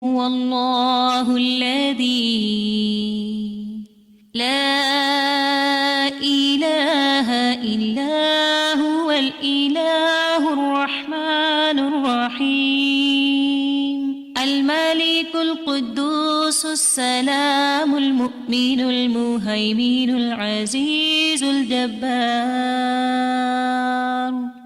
هو الله الذي لا إله إلا هو الإله الرحمن الرحيم الملك القدوس السلام المؤمن المهيمن العزيز الجبار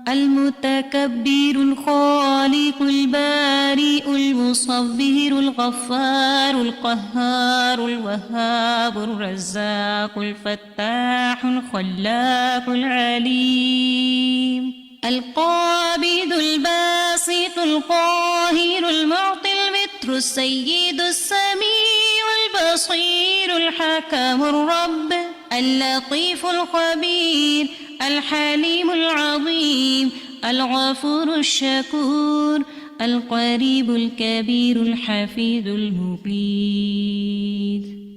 المتكبر الخالق البارئ المصور الغفار القهار الوهاب الرزاق الفتاح الخلاق العليم القابض الباسط القاهر المعطي المتر السيد السميع البصير الحكم الرب اللطيف الخبير الحليم العظيم الغفور الشكور القريب الكبير الحفيظ المقيت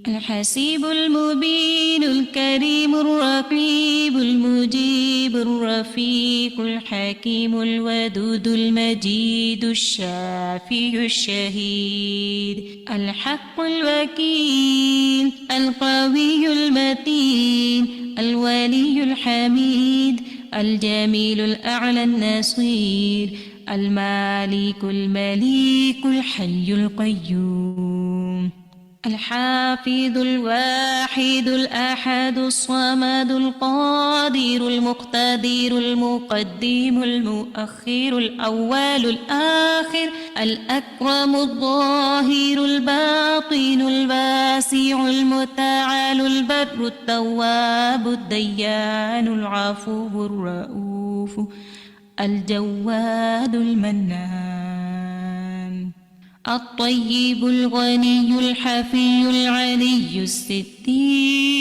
الحسيب المبين الكريم الرقيب المجيب الرفيق الحكيم الودود المجيد الشافي الشهيد الحق الوكيل القوي المتين الولي الحميد الجميل الأعلى النصير المالك المليك الحي القيوم الحافظ الواحد الأحد الصمد القادر المقتدر المقدم المؤخر الأول الآخر الأكرم الظاهر الباطن الواسع المتعال البر التواب الديان العفو الرؤوف الجواد المنان الطيب الغني الحفي العلي الستير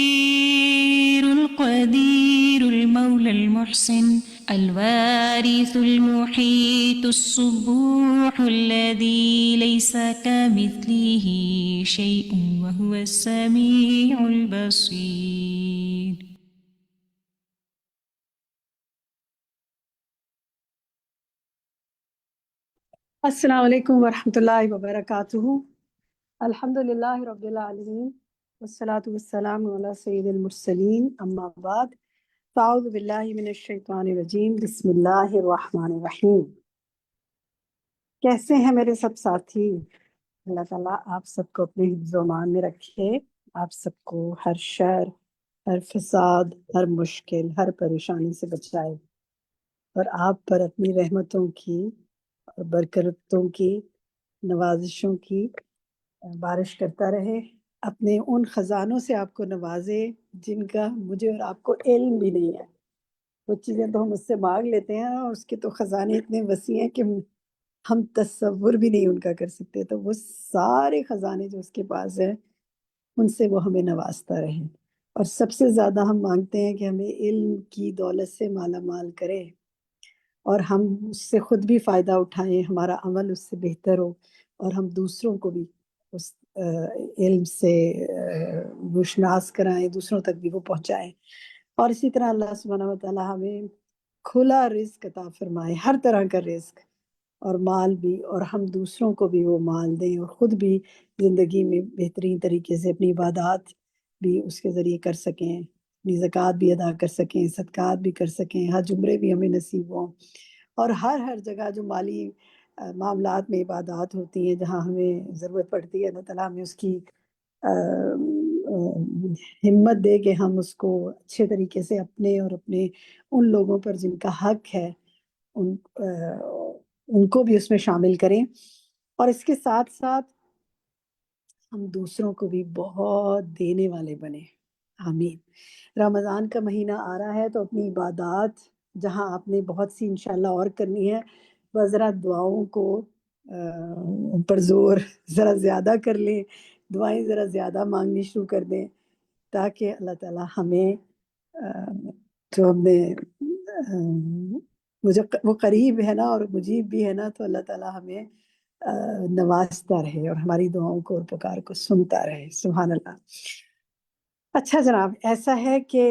القدير المولى المحسن الوارث المحيط الصبوح الذي ليس كمثله شيء وهو السميع البصير. السلام علیکم ورحمۃ اللہ وبرکاتہ. الحمد للہ رب العالمین والصلاة والسلام علی سید المرسلین اما بعد فاعوذ باللہ من الشیطان الرجیم بسم اللہ الرحمن الرحیم. کیسے ہیں میرے سب ساتھی؟ اللہ تعالیٰ آپ سب کو اپنے حفظ و امان میں رکھے، آپ سب کو ہر شر، ہر فساد، ہر مشکل، ہر پریشانی سے بچائے اور آپ پر اپنی رحمتوں کی اور برکتوں کی، نوازشوں کی بارش کرتا رہے، اپنے ان خزانوں سے آپ کو نوازے جن کا مجھے اور آپ کو علم بھی نہیں ہے. وہ چیزیں تو ہم اس سے مانگ لیتے ہیں اور اس کے تو خزانے اتنے وسیع ہیں کہ ہم تصور بھی نہیں ان کا کر سکتے. تو وہ سارے خزانے جو اس کے پاس ہیں ان سے وہ ہمیں نوازتا رہے، اور سب سے زیادہ ہم مانگتے ہیں کہ ہمیں علم کی دولت سے مالا مال کرے اور ہم اس سے خود بھی فائدہ اٹھائیں، ہمارا عمل اس سے بہتر ہو اور ہم دوسروں کو بھی اس علم سے روشناس کرائیں، دوسروں تک بھی وہ پہنچائیں. اور اسی طرح اللہ سبحانہ وتعالیٰ ہمیں کھلا رزق عطا فرمائے، ہر طرح کا رزق اور مال بھی، اور ہم دوسروں کو بھی وہ مال دیں اور خود بھی زندگی میں بہترین طریقے سے اپنی عبادات بھی اس کے ذریعے کر سکیں، اپنی زکوٰۃ بھی ادا کر سکیں، صدقات بھی کر سکیں، حج عمرے بھی ہمیں نصیب ہوں. اور ہر جگہ جو مالی معاملات میں عبادات ہوتی ہیں جہاں ہمیں ضرورت پڑتی ہے، اللہ تعالیٰ ہمیں اس کی ہمت دے کہ ہم اس کو اچھے طریقے سے اپنے اور اپنے ان لوگوں پر جن کا حق ہے ان کو بھی اس میں شامل کریں، اور اس کے ساتھ ساتھ ہم دوسروں کو بھی بہت دینے والے بنیں. آمین. رمضان کا مہینہ آ رہا ہے تو اپنی عبادات جہاں آپ نے بہت سی انشاءاللہ اور کرنی ہے، وہ ذرا دعاؤں کو پر زور ذرا زیادہ کر لیں، دعائیں ذرا زیادہ مانگنی شروع کر دیں تاکہ اللہ تعالیٰ ہمیں جو ہم نے وہ قریب ہے نا اور مجیب بھی ہے نا، تو اللہ تعالیٰ ہمیں نوازتا رہے اور ہماری دعاؤں کو اور پکار کو سنتا رہے. سبحان اللہ. اچھا جناب، ایسا ہے کہ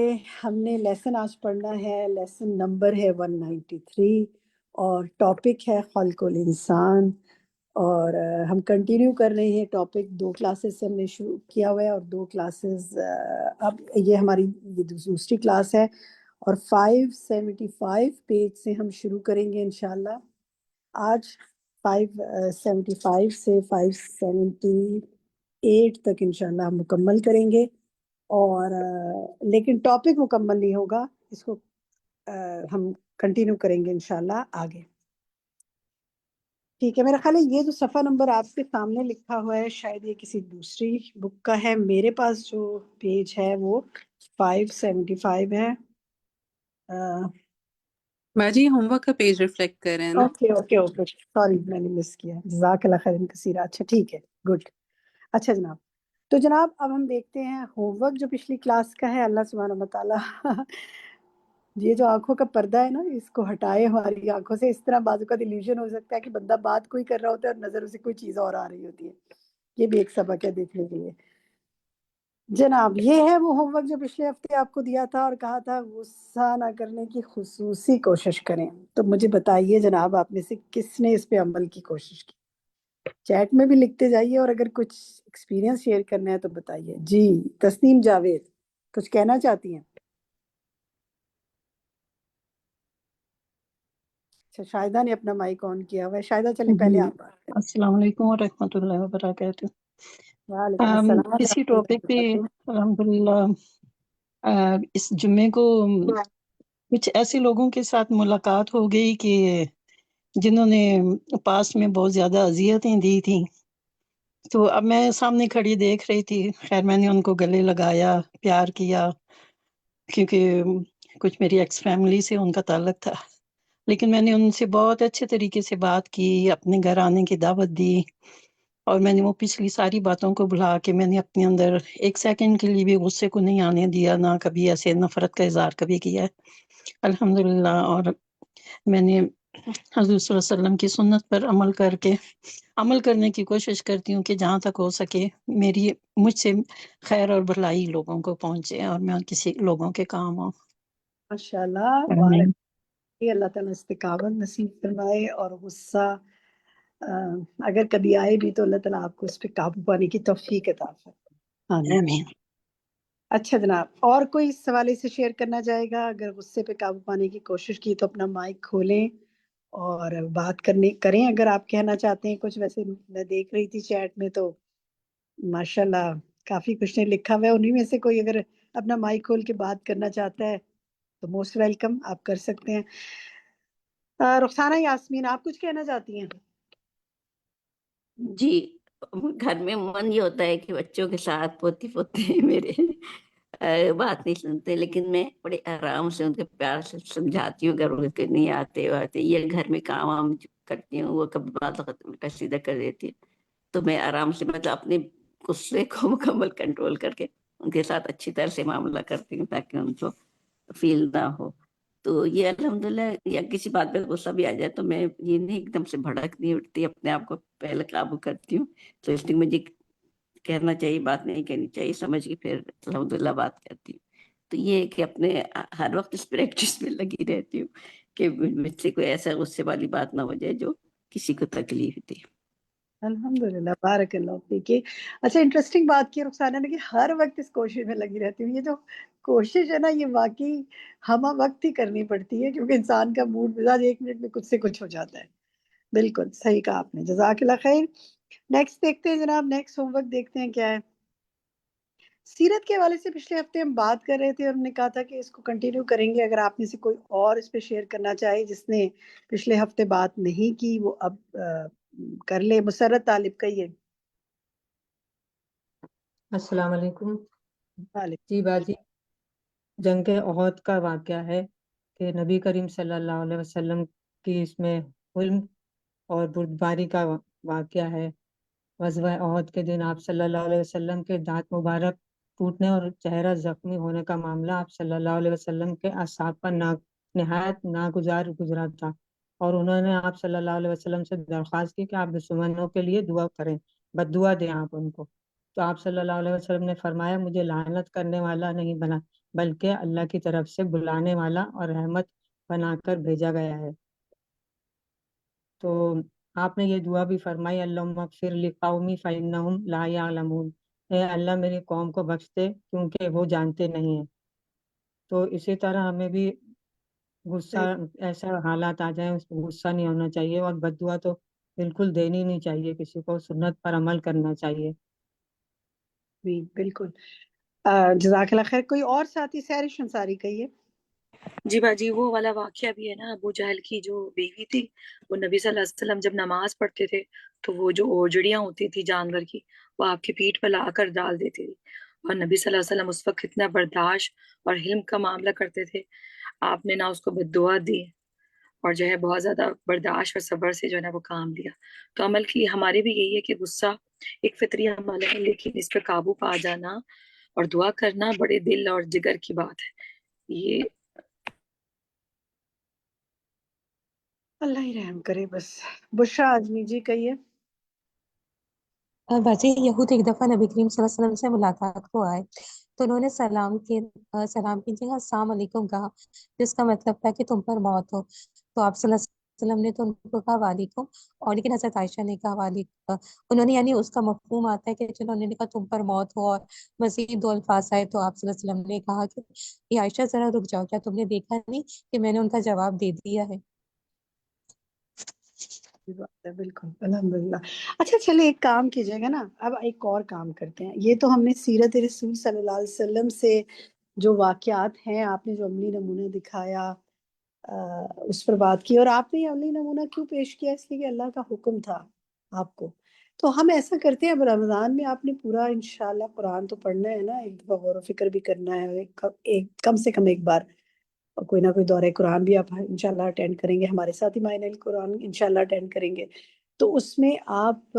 ہم نے لیسن آج پڑھنا ہے، لیسن نمبر ہے 193 اور ٹاپک ہے خلق الانسان. اور ہم کنٹینیو کر رہے ہیں ٹاپک. 2 کلاسز سے ہم نے شروع کیا ہوا ہے اور 2 کلاسز اب یہ ہماری دوسری کلاس ہے اور 575 پیج سے ہم شروع کریں گے انشاءاللہ. آج 575 سے 578 تک انشاءاللہ ہم مکمل کریں گے. اور لیکن ٹاپک مکمل نہیں ہوگا، اس کو ہم کنٹینیو کریں گے انشاءاللہ آگے. ٹھیک ہے، میرا خیال ہے یہ جو صفحہ نمبر آپ کے سامنے لکھا ہوا ہے شاید یہ کسی دوسری بک کا ہے. میرے پاس جو پیج ہے وہ 575 ہے. باجی ہوم ورک کا پیج ریفلیکٹ کر رہے ہیں نا. اوکے اوکے اوکے، سوری میں نے مس کیا. جزاک اللہ خیر کثیرہ. اچھا ٹھیک ہے، گڈ. اچھا جناب، تو جناب اب ہم دیکھتے ہیں ہوم ورک جو پچھلی کلاس کا ہے. اللہ سبحانہ و تعالیٰ یہ جو آنکھوں کا پردہ ہے نا، اس کو ہٹائے ہماری آنکھوں سے. اس طرح بازو کا ایلیوژن ہو سکتا ہے کہ بندہ بات کوئی کر رہا ہوتا ہے اور نظر اسے کوئی چیز اور آ رہی ہوتی ہے. یہ بھی ایک سبق ہے دیکھنے کے لیے. جناب یہ ہے وہ ہوم ورک جو پچھلے ہفتے آپ کو دیا تھا اور کہا تھا غصہ نہ کرنے کی خصوصی کوشش کریں. تو مجھے بتائیے جناب آپ میں سے کس نے اس پہ عمل کی کوشش کی؟ چیٹ میں بھی لکھتے جائیے اور اگر کچھ ایکسپیرینس شیئر کرنا ہے تو بتائیے. جی تسنیم جاوید کچھ کہنا چاہتی ہیں؟ اچھا شاہدہ نے اپنا مائک آن کیا ہوا ہے. شاہدہ چلیں پہلے آپ بات کریں. السلام علیکم ورحمۃ اللہ وبرکاتہ. وعلیکم السلام اسی ورحمۃ اللہ ٹاپک پہ وبرکاتہ. الحمدللہ اس جمعے کو کچھ ایسے لوگوں کے ساتھ ملاقات ہو گئی کہ جنہوں نے پاس میں بہت زیادہ اذیتیں دی تھیں. تو اب میں سامنے کھڑی دیکھ رہی تھی. خیر میں نے ان کو گلے لگایا، پیار کیا، کیونکہ کچھ میری ایکس فیملی سے ان کا تعلق تھا. لیکن میں نے ان سے بہت اچھے طریقے سے بات کی، اپنے گھر آنے کی دعوت دی، اور میں نے وہ پچھلی ساری باتوں کو بھلا کے میں نے اپنے اندر ایک سیکنڈ کے لیے بھی غصے کو نہیں آنے دیا، نہ کبھی ایسے نفرت کا اظہار کبھی کیا ہے الحمدللہ. اور میں نے حضور صلی اللہ علیہ وسلم کی سنت پر عمل کرنے کی کوشش کرتی ہوں کہ جہاں تک ہو سکے مجھ سے خیر اور بھلائی لوگوں کو پہنچے اور میں کسی لوگوں کے کام ہوں. ماشاء اللہ آمین. اللہ تعالیٰ استقامت نصیب فرمائے. اور غصہ اگر کبھی آئے بھی تو اللہ تعالیٰ آپ کو اس پہ قابو پانے کی توفیق عطا فرمائے. آمین. آمین. اچھا جناب، اور کوئی اس حوالے سے شیئر کرنا چاہے گا؟ اگر غصے پہ قابو پانے کی کوشش کی تو اپنا مائک کھولیں اور بات کریں اگر آپ کہنا چاہتے ہیں کچھ. ویسے میں دیکھ رہی تھی چیٹ میں تو ماشاءاللہ کافی کچھ نے لکھا ہوا ہے. انہی میں سے کوئی اگر اپنا مائک کھول کے بات کرنا چاہتا ہے تو موسٹ ویلکم، آپ کر سکتے ہیں. رخسانہ یاسمین آپ کچھ کہنا چاہتی ہیں؟ جی، گھر میں من یہ ہوتا ہے کہ بچوں کے ساتھ پوتی پوتے میرے بات نہیں سنتے، لیکن میں بڑے آرام سے ان کے پیار سے سمجھاتی ہوں. اگر ان کے نہیں آتے یہ گھر میں کام وام کرتی ہوں، وہ کبھی بات الٹا سیدھا کر دیتی ہے، تو میں آرام سے مطلب اپنے غصے کو مکمل کنٹرول کر کے ان کے ساتھ اچھی طرح سے معاملہ کرتی ہوں تاکہ ان کو فیل نہ ہو. تو یہ الحمدللہ، یا کسی بات پہ غصہ بھی آ جائے تو میں یہ نہیں ایک دم سے بھڑک نہیں اٹھتی، اپنے آپ کو پہلے قابو کرتی ہوں. تو اس لیے مجھے کہنا چاہیے، بات نہیں کہنی چاہیے، سمجھ کے پھر الحمدللہ بات کرتی ہوں. تو یہ ہے کہ اپنے ہر وقت اس پریکٹس میں لگی رہتی ہوں کہ مجھ سے کوئی ایسا غصے والی بات نہ ہو جائے جو کسی کو تکلیف دے. الحمدللہ، بارک اللہ فیک. اچھا انٹرسٹنگ بات کی رخسانہ نے کہ ہر وقت اس کوشش میں لگی رہتی ہوں. یہ جو کوشش ہے نا یہ واقعی ہمہ وقت ہی کرنی پڑتی ہے، کیونکہ انسان کا موڈ مزاج 1 منٹ میں کچھ سے کچھ ہو جاتا ہے. بالکل صحیح کہا آپ نے، جزاک اللہ خیر. نیکسٹ دیکھتے ہیں جناب، نیکسٹ ہوم ورک دیکھتے ہیں کیا ہے. سیرت کے حوالے سے پچھلے ہفتے ہم بات کر رہے تھے اور ہم نے کہا تھا کہ اس کو کنٹینیو کریں گے. اگر آپ میں سے کوئی اور اس پہ شیئر کرنا چاہے جس نے پچھلے ہفتے بات نہیں کی وہ اب کر لے. مسرت طالب کہیے. السلام علیکم. وعلیکم. جی باجی، جنگ احد کا واقعہ ہے کہ نبی کریم صلی اللہ علیہ وسلم کی اس میں حلم اور بردباری کا واقعہ ہے. غزوہ احد کے دن آپ صلی اللہ علیہ وسلم کے دانت مبارک ٹوٹنے اور چہرہ زخمی ہونے کا معاملہ آپ صلی اللہ علیہ وسلم کے اصحاب پر نہایت ناگزار گزرا تھا، اور انہوں نے آپ صلی اللہ علیہ وسلم سے درخواست کی کہ آپ دشمنوں کے لیے دعا کریں، بد دعا دیں آپ ان کو. تو آپ صلی اللہ علیہ وسلم نے فرمایا مجھے لعنت کرنے والا نہیں بنا بلکہ اللہ کی طرف سے بلانے والا اور رحمت بنا کر بھیجا گیا ہے. تو آپ نے یہ دعا بھی فرمائی، اللہم اغفر لقومی فإنہم لا یعلمون، اے اللہ میری قوم کو بخش دے کیونکہ وہ جانتے نہیں ہیں۔ تو اسی طرح ہمیں بھی غصہ، ایسا حالات آ جائیں اس کو غصہ نہیں ہونا چاہیے، اور بد دعا تو بالکل دینی نہیں چاہیے، کسی کو سنت پر عمل کرنا چاہیے۔ جی بالکل۔ جزاک اللہ خیر۔ کوئی اور ساتھی؟ سحر انصاری کہیے۔ جی باجی، وہ والا واقعہ بھی ہے نا، ابو جہل کی جو بیوی تھی، وہ نبی صلی اللہ علیہ وسلم جب نماز پڑھتے تھے تو وہ جو اوجڑیاں ہوتی تھی جانور کی، وہ آپ کی پیٹھ پہ لا کر ڈال دیتی تھی، اور نبی صلی اللہ علیہ وسلم اس وقت اتنا برداشت اور حلم کا معاملہ کرتے تھے، آپ نے نہ اس کو بد دعا دی اور جو ہے بہت زیادہ برداشت اور صبر سے جو ہے نا وہ کام لیا۔ تو عمل کی ہمارے بھی یہی ہے کہ غصہ ایک فطری عمل ہے، لیکن اس پہ قابو پا جانا اور دعا کرنا بڑے دل اور جگر کی بات ہے۔ یہ اللہ ہی رحم کرے بس۔ بشرا اعظمی جی کہیے۔ باجی یہود ایک دفعہ نبی کریم صلی اللہ علیہ وسلم سے ملاقات کو آئے تو انہوں نے سلام کی جگہ السلام علیکم کہا، جس کا مطلب تھا کہ تم پر موت ہو۔ تو آپ صلی اللہ علیہ وسلم نے تو ان کو کہا وعلیکم، اور لیکن حضرت عائشہ نے کہا وعلیکم، انہوں نے یعنی اس کا مفہوم آتا ہے کہ جنہوں نے کہا تم پر موت ہو، اور مزید دو الفاظ آئے تو آپ صلی اللہ علیہ وسلم نے کہا کہ یہ عائشہ ذرا رک جاؤ، کیا تم نے دیکھا نہیں کہ میں نے ان کا جواب دے دیا ہے؟ بات ہے، بالکل الحمدللہ۔ اچھا چلے ایک کام کیجیے گا نا، اب ایک اور کام کرتے ہیں۔ یہ تو ہم نے سیرت رسول صلی اللہ علیہ وسلم سے جو واقعات ہیں، آپ نے جو عملی نمونہ دکھایا اس پر بات کی، اور آپ نے یہ عملی نمونہ کیوں پیش کیا؟ اس لیے کہ اللہ کا حکم تھا آپ کو۔ تو ہم ایسا کرتے ہیں، اب رمضان میں آپ نے پورا انشاءاللہ قرآن تو پڑھنا ہے نا، ایک دفعہ غور و فکر بھی کرنا ہے، کم سے کم ایک بار، اور کوئی نہ کوئی دورہ قرآن بھی آپ انشاءاللہ اٹینڈ کریں گے، ہمارے ساتھ ہی معنی القرآن انشاءاللہ اٹینڈ کریں گے، تو اس میں آپ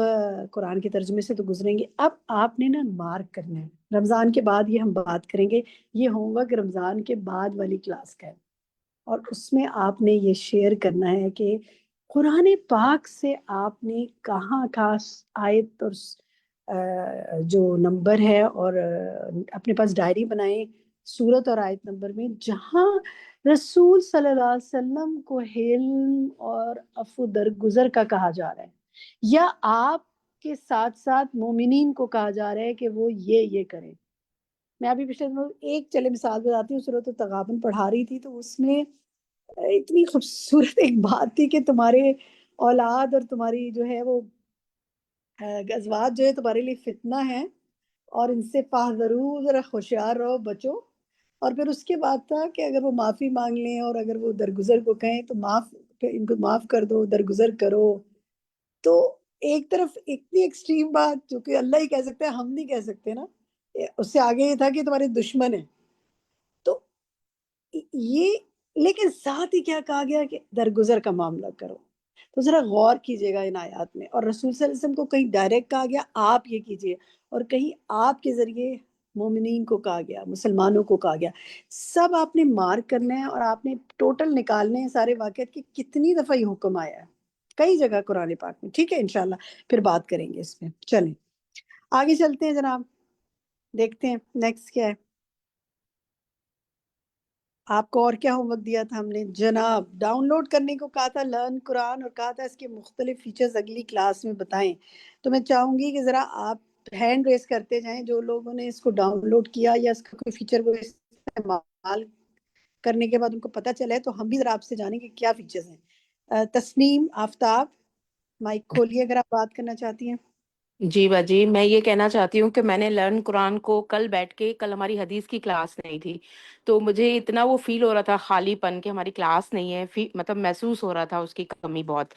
قرآن کے ترجمے سے تو گزریں گے۔ اب آپ نے نا مارک کرنا ہے، رمضان کے بعد یہ ہم بات کریں گے، یہ ہوم ورک رمضان کے بعد والی کلاس کا ہے، اور اس میں آپ نے یہ شیئر کرنا ہے کہ قرآن پاک سے آپ نے کہاں کہاں آیت اور جو نمبر ہے، اور اپنے پاس ڈائری بنائیں سورت اور آیت نمبر میں، جہاں رسول صلی اللہ علیہ وسلم کو حلم اور عفو درگزر کا کہا جا رہا ہے، یا آپ کے ساتھ ساتھ مومنین کو کہا جا رہا ہے کہ وہ یہ کریں۔ میں ابھی پچھلے دنوں ایک چلے مثال بتاتی ہوں، سورۃ التغابن پڑھا رہی تھی، تو اس میں اتنی خوبصورت ایک بات تھی کہ تمہارے اولاد اور تمہاری جو ہے وہ ازواج جو ہے تمہارے لیے فتنہ ہے، اور ان سے فاحذروا، ذرا ہوشیار رہو، بچو۔ اور پھر اس کے بعد تھا کہ اگر وہ معافی مانگ لیں اور اگر وہ درگزر کو کہیں تو ان کو معاف کر دو، درگزر کرو۔ تو ایک طرف اتنی ایکسٹریم بات جو کہ اللہ ہی کہہ سکتے ہیں، ہم نہیں کہہ سکتے نا، اس سے آگے یہ تھا کہ تمہارے دشمن ہیں، تو یہ، لیکن ساتھ ہی کیا کہا گیا کہ درگزر کا معاملہ کرو۔ تو ذرا غور کیجیے گا ان آیات میں، اور رسول صلی اللہ علیہ وسلم کو کہیں ڈائریکٹ کہا گیا آپ یہ کیجیے، اور کہیں آپ کے ذریعے مومنین کو کہا گیا، مسلمانوں کو کہا گیا، سب آپ نے مارک کرنا ہے، اور آپ نے ٹوٹل نکالنے ہیں سارے واقعات کی کتنی دفعہ یہ حکم آیا ہے، کئی جگہ قرآن پاک میں۔ ٹھیک ہے، انشاءاللہ پھر بات کریں گے اس میں۔ چلیں آگے چلتے ہیں جناب، دیکھتے ہیں نیکسٹ کیا ہے۔ آپ کو اور کیا ہوم ورک دیا تھا ہم نے جناب؟ ڈاؤن لوڈ کرنے کو کہا تھا لرن قرآن، اور کہا تھا اس کے مختلف فیچرز اگلی کلاس میں بتائیں۔ تو میں چاہوں گی کہ ذرا آپ ہینڈ ریز کرتے جائیں جو لوگوں نے اس کو ڈاؤن لوڈ کیا یا اس کا کوئی فیچر وہ استعمال کرنے کے بعد ان کو پتہ چلا ہے، تو ہم بھی ذرا آپ سے جانیں کہ کیا فیچرز ہیں۔ تسنیم، آفتاب، مائک کھولیے اگر آپ بات کرنا چاہتی ہیں۔ جی باجی، میں یہ کہنا چاہتی ہوں کہ میں نے لرن قرآن کو کل بیٹھ کے، کل ہماری حدیث کی کلاس نہیں تھی، تو مجھے اتنا وہ فیل ہو رہا تھا خالی پن کہ ہماری کلاس نہیں ہے، مطلب محسوس ہو رہا تھا اس کی کمی بہت۔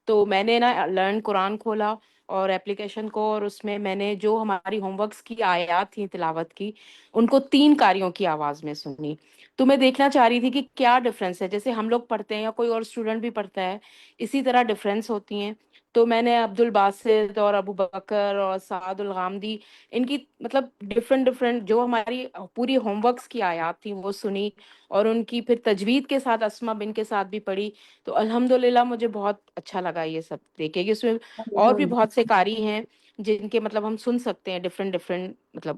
تو میں نے نا لرن قرآن کھولا اور اپلیکیشن کو، اور اس میں نے جو ہماری ہوم ورکس کی آیات تھیں تلاوت کی، ان کو 3 قاریوں کی آواز میں سنی۔ تو میں دیکھنا چاہ رہی تھی کہ کیا ڈفرینس ہے، جیسے ہم لوگ پڑھتے ہیں یا کوئی اور اسٹوڈنٹ بھی پڑھتا ہے، اسی طرح ڈفرینس ہوتی ہیں۔ تو میں نے عبد الباسط اور ابو بکر اور سعد الغامدی، ان کی مطلب ڈفرینٹ جو ہماری پوری ہوم ورکس کی آیات تھیں وہ سنی، اور ان کی پھر تجوید کے ساتھ اسما بن کے ساتھ بھی پڑھی۔ تو الحمدللہ مجھے بہت اچھا لگا یہ سب دیکھے کہ اس میں اور بھی بہت سے قاری ہیں جن کے مطلب ہم سن سکتے ہیں ڈفرینٹ مطلب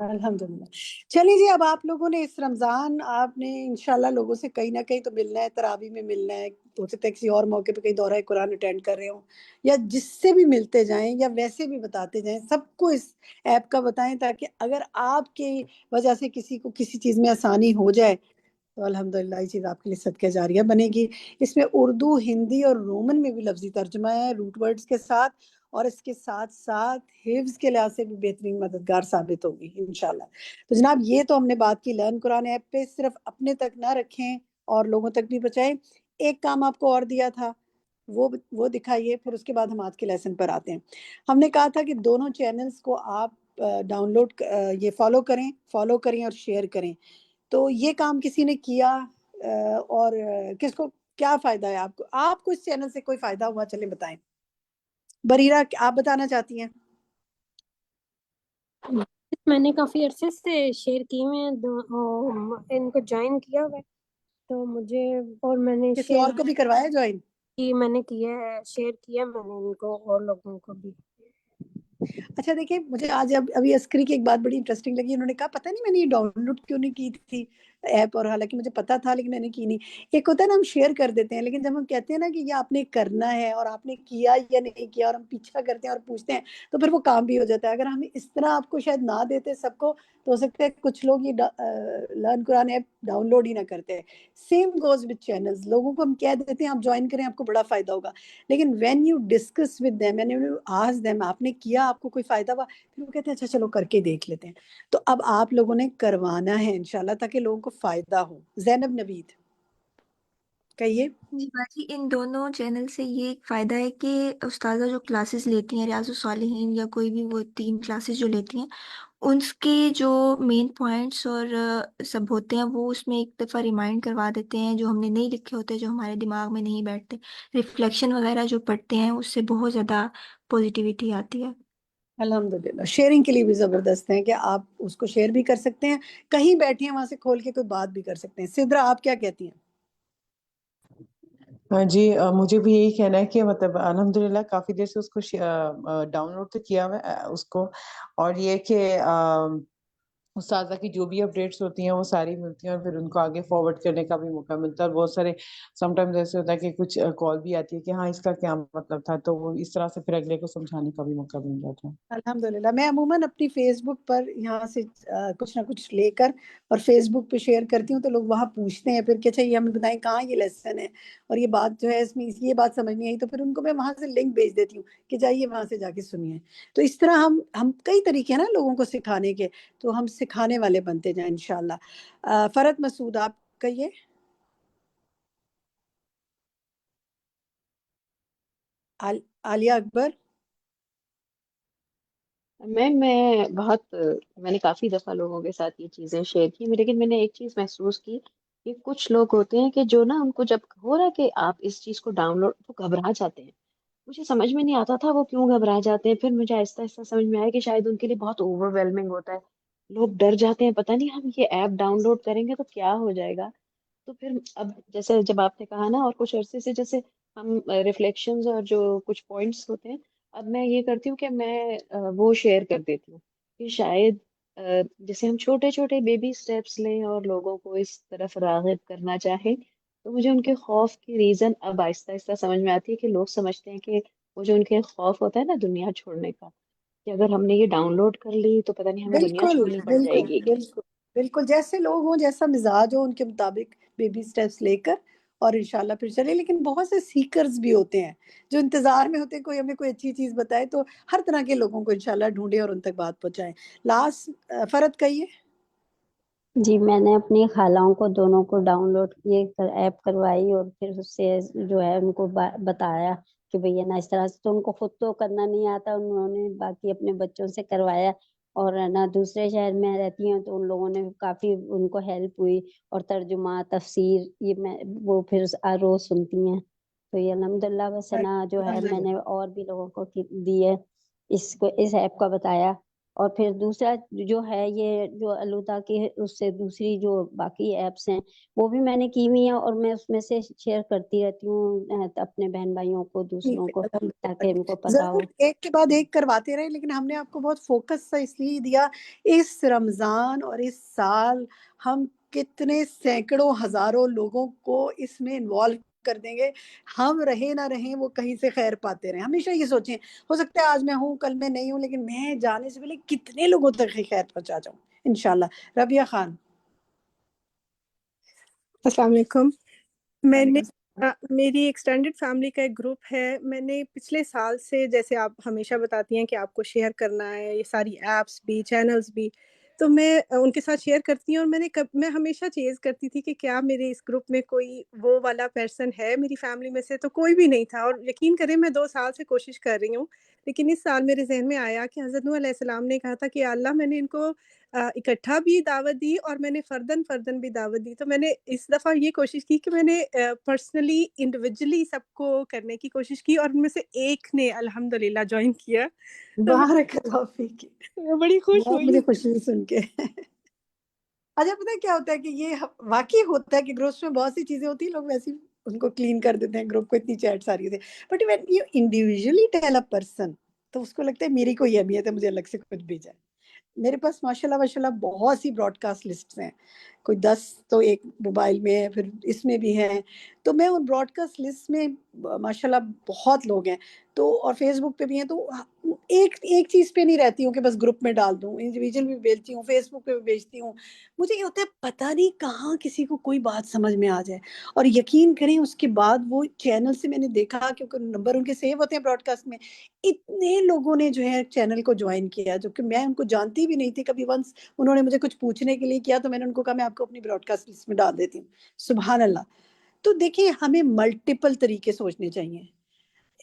الحمدللہ. چلیے جی، اب آپ لوگوں نے اس رمضان آپ نے انشاءاللہ لوگوں سے کہیں نہ کہیں تو ملنا ہے، تراویح میں ملنا ہے، ہو سکتا ہے کسی اور موقع پہ کہیں دورہ قرآن اٹینڈ کر رہے ہوں، یا جس سے بھی ملتے جائیں یا ویسے بھی بتاتے جائیں، سب کو اس ایپ کا بتائیں، تاکہ اگر آپ کی وجہ سے کسی کو کسی چیز میں آسانی ہو جائے تو الحمدللہ یہ چیز آپ کے لیے صدقہ جاریہ بنے گی. اس میں اردو، ہندی اور رومن میں بھی لفظی ترجمہ ہے روٹ ورڈز کے ساتھ، اور اس کے ساتھ ساتھ حفظ کے لحاظ سے بھی بہترین مددگار ثابت ہوگی انشاءاللہ. تو جناب یہ تو ہم نے بات کی لرن قرآن ایپ پہ، صرف اپنے تک نہ رکھیں اور لوگوں تک بھی پہنچائیں. ایک کام آپ کو اور دیا تھا، وہ دکھائیے، پھر اس کے بعد ہم آج کے لیسن پر آتے ہیں. ہم نے کہا تھا کہ دونوں چینلز کو آپ ڈاؤن لوڈ یہ فالو کریں اور شیئر کریں. تو یہ کام کسی نے کیا اور کس کو کیا فائدہ ہے؟ آپ کو اس چینل سے کوئی فائدہ ہوا؟ چلیں بتائیں. بریرہ آپ بتانا چاہتی ہیں؟ میں نے کافی عرصے سے شیئر کیے ہوئے ہیں، ان کو جوائن کیا ہوا ہے، تو مجھے، اور میں نے کسی اور کو بھی کروایا جوائن؟ میں نے کیا ہے، شیئر کیا میں نے ان کو اور لوگوں کو بھی. اچھا دیکھیں، مجھے آج ابھی عسکری کی ایک بات بڑی انٹرسٹنگ لگی. انہوں نے کہا پتہ نہیں میں نے یہ ڈاؤن لوڈ کیوں نہیں کی تھی ایپ، اور حالانکہ مجھے پتا تھا لیکن میں نے کی نہیں. ایک ہوتا ہے نا ہم شیئر کر دیتے ہیں، لیکن جب ہم کہتے ہیں نا کہ یہ آپ نے کرنا ہے اور آپ نے کیا یا نہیں کیا، اور ہم پیچھا کرتے ہیں اور پوچھتے ہیں، تو پھر وہ کام بھی ہو جاتا ہے. اگر ہم اس طرح آپ کو شاید نہ دیتے سب کو، تو ہو سکتا ہے کچھ لوگ یہ لرن قرآن ایپ ڈاؤن لوڈ ہی نہ کرتے. Same goes with channels. لوگوں کو ہم کہہ دیتے ہیں آپ جوائن کریں، آپ کو بڑا فائدہ ہوگا، لیکن when you discuss with them and you ask them آپ نے کیا، آپ کو کوئی فائدہ ہوا، پھر وہ کہتے ہیں اچھا چلو کر کے دیکھ لیتے ہیں. تو اب آپ لوگوں نے کروانا ہے انشاءاللہ، تاکہ لوگوں کو فائدہ ہو. زینب نوید کہیے. جی باجی، ان دونوں چینل سے یہ ایک فائدہ ہے کہ استاذہ جو کلاسز لیتی ہیں، ریاض الصالحین یا کوئی بھی وہ 3 کلاسز جو لیتی ہیں، ان کے جو مین پوائنٹس اور سب ہوتے ہیں وہ اس میں ایک دفعہ ریمائنڈ کروا دیتے ہیں، جو ہم نے نہیں لکھے ہوتے، جو ہمارے دماغ میں نہیں بیٹھتے. ریفلیکشن وغیرہ جو پڑھتے ہیں اس سے بہت زیادہ پازیٹیوٹی آتی ہے. الحمدللہ. شیئرنگ کے لیے بھی زبردست ہیں کہ آپ اس کو شیئر بھی کر سکتے ہیں، کہیں بیٹھے ہیں وہاں سے کھول کے کوئی بات بھی کر سکتے ہیں. سدرا آپ کیا کہتی ہیں؟ جی مجھے بھی یہی کہنا ہے کہ مطلب الحمدللہ کافی دیر سے اس کو ڈاؤن لوڈ تو کیا ہوا ہے اس کو، اور یہ کہ استاذہ کی جو بھی اپڈیٹس ہوتی ہیں وہ ساری ملتی ہیں، اور پھر ان کو آگے فارورڈ کرنے کا بھی موقع ملتا ہے. اور بہت سارے سم ٹائمز ایسے ہوتا ہے کہ کچھ کال بھی آتی ہے کہ ہاں اس کا کیا مطلب تھا، تو وہ اس طرح سے پھر اگلے کو سمجھانے کا بھی موقع مل جاتا ہے. الحمدللہ. میں عموماً اپنی فیس بک پر یہاں سے کچھ نہ کچھ لے کر اور فیس بک پہ شیئر کرتی ہوں، تو لوگ وہاں پوچھتے ہیں پھر کہ اچھا یہ ہمیں بتائیں کہاں یہ لیسن ہے، اور یہ بات جو ہے اس میں یہ بات سمجھ نہیں آئی، تو پھر ان کو میں وہاں سے لنک بھیج دیتی ہوں کہ جائیے وہاں سے جا کے سنیے. تو اس طرح ہم کئی طریقے ہیں نا لوگوں کو سکھانے کے، تو ہم سکھانے والے بنتے جائیں انشاءاللہ. فرد مسعود آپ کہیے. عالیہ اکبر. میں نے کافی دفعہ لوگوں کے ساتھ یہ چیزیں شیئر کی، لیکن میں نے ایک چیز محسوس کی کہ کچھ لوگ ہوتے ہیں کہ جو نا ان کو جب ہو رہا ہے کہ آپ اس چیز کو ڈاؤن لوڈ، وہ گھبرا جاتے ہیں. مجھے سمجھ میں نہیں آتا تھا وہ کیوں گھبرا جاتے ہیں. پھر مجھے آہستہ آہستہ سمجھ میں آیا کہ شاید ان کے لیے بہت اوور ویلمنگ ہوتا ہے. لوگ ڈر جاتے ہیں، پتہ نہیں ہم یہ ایپ ڈاؤن لوڈ کریں گے تو کیا ہو جائے گا. تو پھر اب جیسے جب آپ نے کہا نا، اور کچھ عرصے سے جیسے ہم ریفلیکشنز اور جو کچھ پوائنٹس ہوتے ہیں، اب میں یہ کرتی ہوں کہ میں وہ شیئر کر دیتی ہوں کہ شاید جیسے ہم چھوٹے چھوٹے بیبی سٹیپس لیں اور لوگوں کو اس طرف راغب کرنا چاہیں. تو مجھے ان کے خوف کی ریزن اب آہستہ آہستہ سمجھ میں آتی ہے کہ لوگ سمجھتے ہیں کہ وہ جو ان کے خوف ہوتا ہے نا دنیا چھوڑنے کا، کہ اگر ہم نے یہ ڈاؤن لوڈ کر لی تو پتہ نہیں ہمیں دنیا بالکل چھوڑنی پڑ جائے بالکل گی. بالکل بالکل. جیسے لوگ ہوں، جیسا مزاج ہو، ان کے مطابق بیبی سٹیپس لے کر اور انشاءاللہ پھر چلے. لیکن بہت سے سیکرز بھی ہوتے ہیں جو انتظار میں ہوتے ہیں کوئی ہمیں کوئی اچھی چیز بتائے، تو ہر طرح کے لوگوں کو انشاءاللہ ڈھونڈیں اور ان تک بات پہنچائیں. لاسٹ فرد کہیے. جی میں نے اپنی خالوں کو دونوں کو ڈاؤن لوڈ یہ ایپ کروائی، اور پھر اس سے جو ہے ان کو بتایا کہ بھئی نا اس طرح سے. تو ان کو خود تو کرنا نہیں آتا، انہوں نے باقی اپنے بچوں سے کروایا، اور نا دوسرے شہر میں رہتی ہیں تو ان لوگوں نے کافی ان کو ہیلپ ہوئی، اور ترجمہ تفسیر یہ میں وہ پھر روز سنتی ہیں. تو یہ الحمدللہ بس نا جو ہے میں نے اور بھی لوگوں کو دی ہے، اس ایپ کا بتایا اور پھر دوسرا جو ہے یہ جو الہدا کی اس سے دوسری جو باقی ایپس ہیں وہ بھی میں نے کی ہوئی ہیں، اور میں اس میں سے شیئر کرتی رہتی ہوں اپنے بہن بھائیوں کو، دوسروں کو، تاکہ ان کو پتا ہو۔ ضرور ایک کے بعد ایک کرواتے رہے، لیکن ہم نے آپ کو بہت فوکس سا اس لیے دیا، اس رمضان اور اس سال ہم کتنے سینکڑوں ہزاروں لوگوں کو اس میں انوالو کر دیں گے، ہم رہے نہ رہیں وہ کہیں سے خیر پاتے رہیں۔ ہمیشہ یہ سوچیں، ہو سکتا ہے آج میں ہوں کل میں نہیں ہوں، لیکن میں جانے سے پہلے کتنے لوگوں تک خیر پہنچا جاؤں انشاءاللہ۔ ربیہ خان۔ السلام علیکم۔ میں نے وعلیکم میری ایکسٹینڈڈ فیملی کا ایک گروپ ہے، میں نے پچھلے سال سے، جیسے آپ ہمیشہ بتاتی ہیں کہ آپ کو شیئر کرنا ہے یہ ساری ایپس بھی چینلز بھی، تو میں ان کے ساتھ شیئر کرتی ہوں، اور میں ہمیشہ چیز کرتی تھی کہ کیا میرے اس گروپ میں کوئی وہ والا پرسن ہے میری فیملی میں سے، تو کوئی بھی نہیں تھا، اور یقین کریں میں 2 سال سے کوشش کر رہی ہوں، لیکن اس سال میرے ذہن میں آیا کہ حضرت نوح علیہ السلام نے کہا تھا کہ اللہ میں نے ان کو اکٹھا بھی دعوت دی اور میں نے فردن بھی دعوت دی، تو میں نے اس دفعہ یہ کوشش کی کہ میں نے پرسنلی انڈیویجلی سب کو کرنے کی کوشش کی، اور ان میں سے ایک نے الحمدللہ جوائن کیا، تو بارک اللہ فیک، میں بڑی خوش بہت ہوئی۔ مجھے خوشی ہوئی سن کے۔ اچھا پتہ ہے کیا ہوتا ہے کہ یہ واقعی ہوتا ہے کہ گروپس میں بہت سی چیزیں ہوتی ہیں، لوگ ویسے ہی ان کو کلین کر دیتے ہیں، گروپ کو اتنی چیٹ ساری ہوتی ہے، but when you individually tell a person تو اس کو لگتا ہے میری کوئی اہمیت ہے، مجھے الگ سے کچھ بھیجا ہے۔ میرے پاس ماشاء اللہ بہت سی براڈ کاسٹ لسٹس ہیں، کوئی 10 تو ایک موبائل میں ہے، پھر اس میں بھی ہیں، تو میں ان براڈ کاسٹ لسٹ میں ماشاء اللہ بہت لوگ ہیں، تو اور فیس بک پہ بھی ہیں، تو ایک چیز پہ نہیں رہتی ہوں کہ بس گروپ میں ڈال دوں، انڈیویجول بھی بھیجتی ہوں، فیس بک پہ بھی بھیجتی ہوں۔ مجھے یہ ہوتا ہے پتہ نہیں کہاں کسی کو کوئی بات سمجھ میں آ جائے، اور یقین کریں اس کے بعد وہ چینل سے میں نے دیکھا، کیونکہ نمبر ان کے سیو ہوتے ہیں براڈ کاسٹ میں، اتنے لوگوں نے جو ہے چینل کو جوائن کیا، جو کہ میں ان کو جانتی بھی نہیں تھی۔ کبھی ونس انہوں نے مجھے کچھ پوچھنے کے لیے کیا تو میں نے ان کو کہا میں آپ کو اپنی براڈ کاسٹ لسٹ میں ڈال دیتی ہوں۔ سبحان اللہ۔ تو دیکھیں ہمیں ملٹیپل طریقے سوچنے چاہیے۔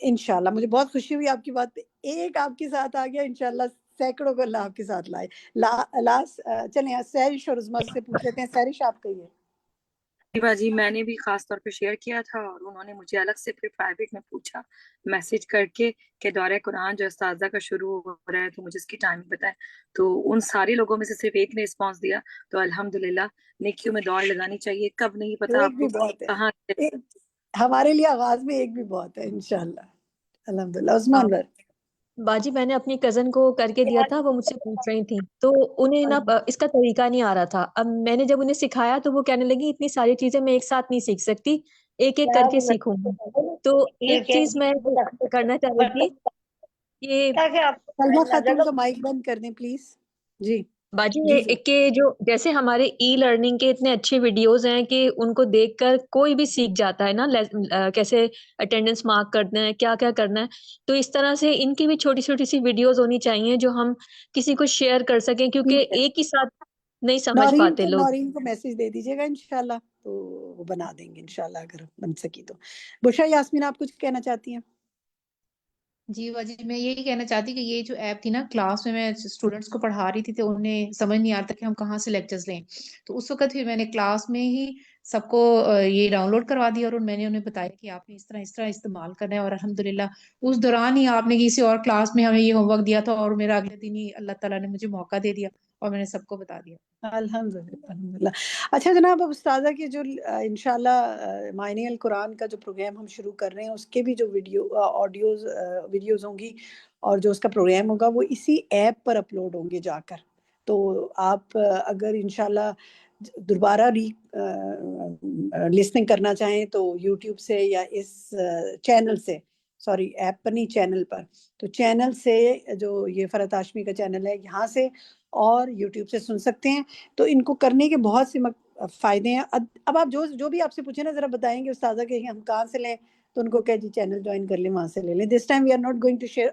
انشاءاللہ مجھے بہت خوشی ہوئی آپ کی بات پہ، ایک آپ کے ساتھ آ گیا، انشاءاللہ سینکڑوں کو اللہ آپ کے ساتھ لائے۔ چلیں سہرش اور عظمت سے پوچھ لیتے ہیں۔ سہرش آپ کہیے۔ باجی میں نے بھی خاص طور پہ شیئر کیا تھا، اور انہوں نے مجھے الگ سے پھر پرائیویٹ میں پوچھا میسج کر کے کہ دورہ قرآن جو استاذہ کا شروع ہو رہا ہے تو مجھے اس کی ٹائمنگ بتائیں، تو ان سارے لوگوں میں سے صرف ایک نے رسپانس دیا، تو الحمدللہ نیکیوں میں دوڑ لگانی چاہیے، کب نہیں پتا ایک آپ بھی کو بہت ہے، کہاں۔ ہمارے لیے آغاز میں ایک بھی بہت ہے انشاءاللہ۔ الحمدللہ۔ عثمان بھر۔ باجی میں نے اپنی کزن کو کر کے دیا تھا، وہ مجھ سے پوچھ رہی تھی، تو انہیں نا اس کا طریقہ نہیں آ رہا تھا۔ اب میں نے جب انہیں سکھایا تو وہ کہنے لگی اتنی ساری چیزیں میں ایک ساتھ نہیں سیکھ سکتی، ایک ایک کر کے سیکھوں گی۔ تو ایک چیز میں کرنا چاہ رہی تھی کہ سلمہ خاتون کا مائک بند کر دیں پلیز۔ جی باجی جی ایک کہ جو جیسے ہمارے ای لرننگ کے اتنے اچھے ویڈیوز ہیں کہ ان کو دیکھ کر کوئی بھی سیکھ جاتا ہے نا، کیسے اٹینڈنس مارک کرنا ہے، کیا کیا کرنا ہے، تو اس طرح سے ان کی بھی چھوٹی چھوٹی سی ویڈیوز ہونی چاہیے جو ہم کسی کو شیئر کر سکیں، کیونکہ ایک ہی ساتھ نہیں سمجھ پاتے لوگ۔ نورین کو میسج دے دیجیے گا انشاءاللہ، تو وہ بنا دیں گے انشاءاللہ اگر بن سکی تو۔ بشرا یاسمین آپ کچھ کہنا چاہتی ہیں؟ جی باجی میں یہی کہنا چاہتی کہ یہ جو ایپ تھی نا، کلاس میں اسٹوڈنٹس کو پڑھا رہی تھی تو انہیں سمجھ نہیں آتا کہ ہم کہاں سے لیکچرز لیں، تو اس وقت پھر میں نے کلاس میں ہی سب کو یہ ڈاؤن لوڈ کروا دیا، اور میں نے انہیں بتایا کہ آپ نے اس طرح استعمال کرنا ہے، اور الحمدللہ اس دوران ہی آپ نے کسی اور کلاس میں ہمیں یہ ہوم ورک دیا تھا، اور میرا اگلے دن ہی اللہ تعالیٰ نے مجھے موقع دے دیا اور میں نے سب کو بتا دیا۔ الحمدللہ۔ اچھا جناب، اب استاذہ کی جو انشاءاللہ معنی القرآن کا جو پروگرام ہم شروع کر رہے ہیں، اس کے بھی جو ویڈیوز ہوں گی اور جو اس کا پروگرام ہوگا وہ اسی ایپ پر اپلوڈ ہوں گے جا کر، تو آپ اگر انشاءاللہ دوبارہ لسننگ کرنا چاہیں تو یوٹیوب سے یا اس چینل سے، سوری ایپ پر نہیں چینل پر، تو چینل سے جو یہ فرحت ہاشمی کا چینل ہے یہاں سے اور یوٹیوب سے سن سکتے ہیں۔ تو ان کو کرنے کے بہت سے فائدے ہیں۔ اب آپ جو بھی آپ سے پوچھیں نا ذرا بتائیں گے استاذہ کہ ہم کہاں سے لیں، تو ان کو کہ جی چینل جوائن کر لیں، وہاں سے لے لیں۔ This time we are not going to share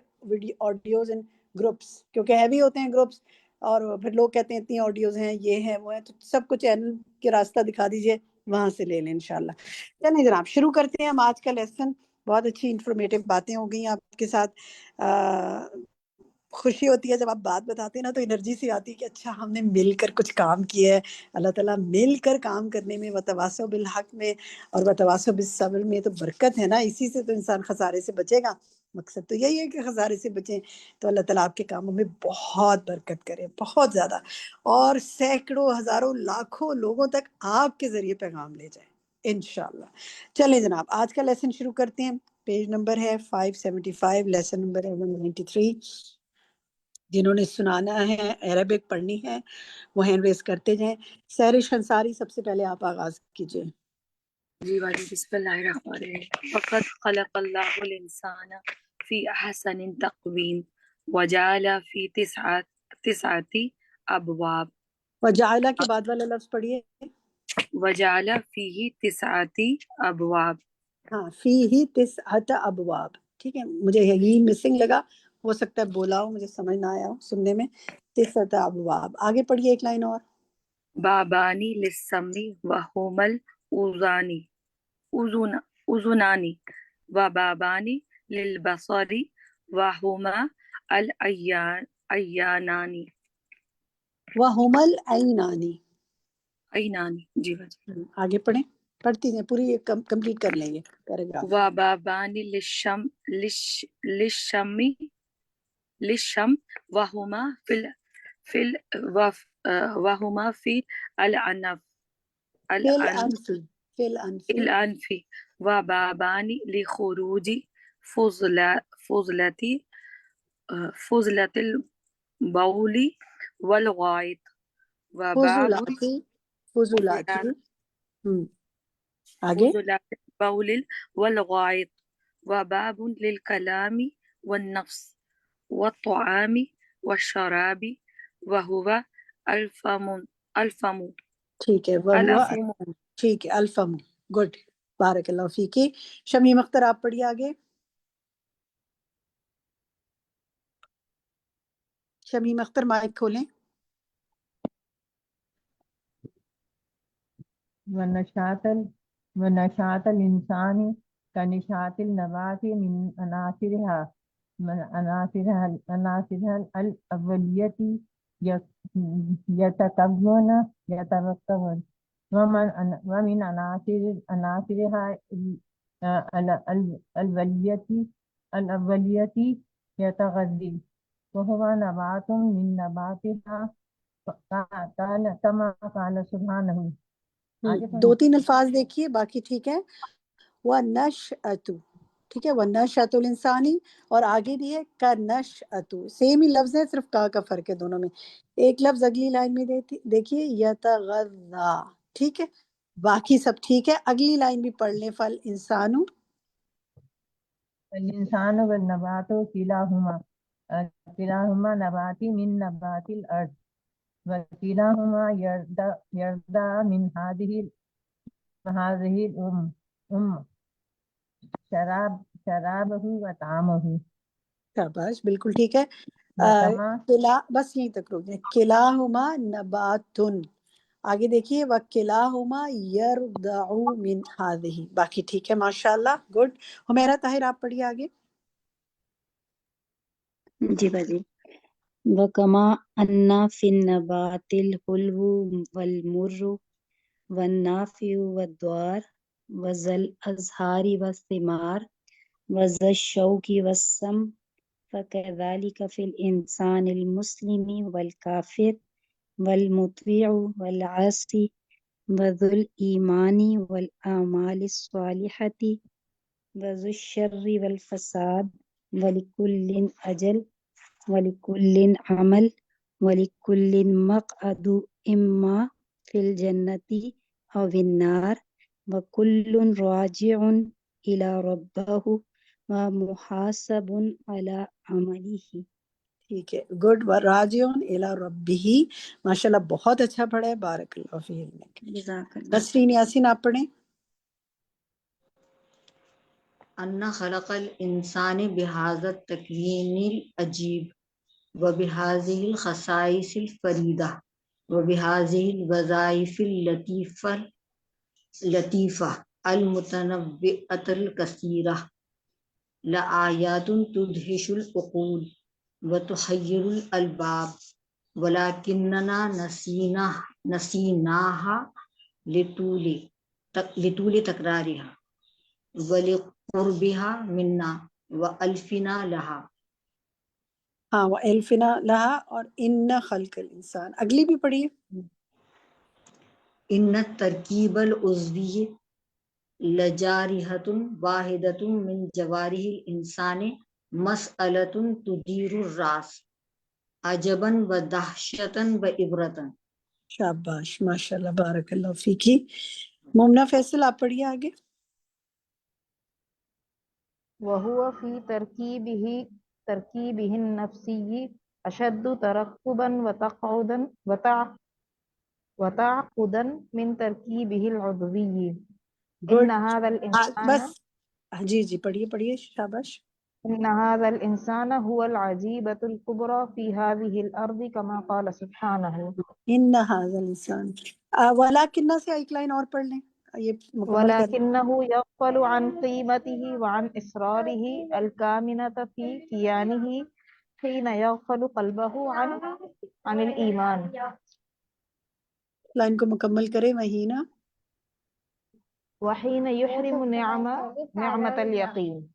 audios in groups, کیونکہ ہیوی ہوتے ہیں گروپس، اور پھر لوگ کہتے ہیں اتنی آڈیوز ہیں، یہ ہیں وہ ہیں، تو سب کو چینل کے راستہ دکھا دیجئے، وہاں سے لے لیں انشاءاللہ۔ چلیں جناب شروع کرتے ہیں ہم آج کا لیسن۔ بہت اچھی انفارمیٹو باتیں ہو گئی آپ کے ساتھ۔ خوشی ہوتی ہے جب آپ بات بتاتے ہیں نا، تو انرجی سی آتی ہے کہ اچھا ہم نے مل کر کچھ کام کیا ہے۔ اللہ تعالیٰ مل کر کام کرنے میں، وتواصوا بالحق میں اور وتواصوا بالصبر میں تو برکت ہے نا، اسی سے تو انسان خسارے سے بچے گا۔ مقصد تو یہی ہے کہ خسارے سے بچیں. تو اللہ تعالیٰ آپ کے کاموں میں بہت برکت کرے، بہت زیادہ، اور سینکڑوں ہزاروں لاکھوں لوگوں تک آپ کے ذریعے پیغام لے جائیں انشاءاللہ. چلیں جناب، آج کا لیسن شروع کرتے ہیں. پیج نمبر ہے 575، لیسن نمبر ہے 193. جنہوں نے سنانا ہے، عربک پڑھنی ہے، وہ ہینڈ ریز کرتے جائیں. سہرش انصاری، سب سے پہلے آپ آغاز کیجیے. جی باجی، بسم اللہ الرحمن الرحیم. فقد خلق اللہ الانسان فی احسن تقویم وجعل فی تسعۃ ابواب. وجعلہ کے بعد والا لفظ پڑھیے. وجعل فیہ تسعۃ ابواب. ہاں، فیہ تسعۃ ابواب. ٹھیک ہے، مجھے یہ مسنگ لگا، ہو سکتا ہے بولا ہو، مجھے سمجھ نہ آیا ہو سننے میں. تسعۃ ابواب. آگے پڑھیے ایک لائن اور. بابانی للسمع وہما الاذانی اذنانی وبابانی للبصر وہما العینانی. وہما العینانی. عینانی. جی باجی. آگے پڑھیں، پڑھتی ہیں پوری کمپلیٹ کر لیں گے پیراگراف. وبابانی للشم وہما وہما فی الانف فی الانف. الانف وبابانی لخروج فضلتی البول والغائط وباب فضولاتی. آگے. فضلات البول والغائط وباب للکلام والنفس والطعام والشراب وهو الفم. ٹھیک ہے، الفم. ٹھیک ہے، الفم. گڈ، بارک اللہ فیکی. شمیم اختر آپ پڑھیے آگے. شمیم اختر مائک کھولیں. ونشاط الإنسان كنشاط النبات من عناصرها الأولية يتركب ومن عناصرها الأولية يتغذى وهو نبات من نباتها كما قال سبحانه. دو تین الفاظ دیکھیے، باقی ٹھیک ہے. وَنَشْأَتُ، ٹھیک ہے، وَنَشْأَتُ الْإِنسَانِ، اور آگے بھی ہے كَنَشْأَتُ. سیم ہی لفظ ہے، صرف کا فرق ہے دونوں میں. ایک لفظ اگلی لائن میں دیکھیے، یتغذا. ٹھیک ہے، باقی سب ٹھیک ہے. اگلی لائن بھی پڑھ لیں. فَالْإِنسَانُ الإنسان والنبات كلاهما نبات من نبات الأرض وكلاهما يرضى من هذه شرابه وطعامه. شاباش، بالکل ٹھیک ہے. بس یہیں تک روک دیں. کلاہما نباتن. آگے دیکھیے، وکلاہما یرضع من ہذہ. باقی ٹھیک ہے، ماشاءاللہ، گڈ. حمیرہ طاہر آپ پڑھیے آگے. جی باجی. وکما ان فی النبات الحلو والمر والنافع والضار وذا الازہار والثمار وذا الشوک والسم فكذلك في الإنسان المسلم والكافر والمطيع والعاصي وذو الإيمان والأعمال الصالحة وذو الشر والفساد ولكل أجل ولكل عمل ولكل مقعد إما في الجنة أو النار وكل راجع إلى ربه ومحاسب على عمله. ٹھیک ہے، گڈ. راجعون الی ربہ. ماشاءاللہ، بہت اچھا پڑھا ہے، بارک اللہ فیک. جزاک اللہ. نسرین یاسین آپ پڑھیں. ان خلق الانسان بهذا التكوين العجيب وبهذه الخصائص الفريدة وبهذه الوظائف اللطيفة المتنوعة الكثيرة لآيات تدهش العقول وتحير الألباب ولكننا نسيناها لطول تكرارها ولقربها منا وَأَلْفِنَا لَهَا. ہاں وَأَلْفِنَا لَهَا اور إِنَّ خَلْقَ الْإِنسان. اگلی بھی پڑھیے. إِنَّ التَّرْكِيبَ الْعُضْوِيِّ لَجَارِحَةٌ وَاحِدَةٌ مِنْ جَوَارِحِ الْإِنسَانِ مَسْأَلَةٌ تُدِيرُ الرَّأْسَ عَجَبًا وَدَهْشَةً وَعِبْرَةً. شاباش ماشاءاللہ بارک اللہ فیکی. مومنہ فیصل آپ پڑھیے آگے. وهو في تركيبه النفسي أشد ترقبا وتعقدا من تركيبه العضوي. گڈ. إن هذا الإنسان بس جی پڑھیے شاباش. إن هذا الإنسان هو العجيبة الكبرى في هذه الأرض كما قال سبحانه. ان هذا الانسان. ولكن سے ایک لائن اور پڑھ لیں, یہ مکمل کر لیں. ولكنه يغفل عن قيمته وعن إسراره الكامنة في كيانه حين يغفل قلبه عن الإيمان. لائن کو مکمل کریں. وہینا وحين يحرم نعمة اليقين.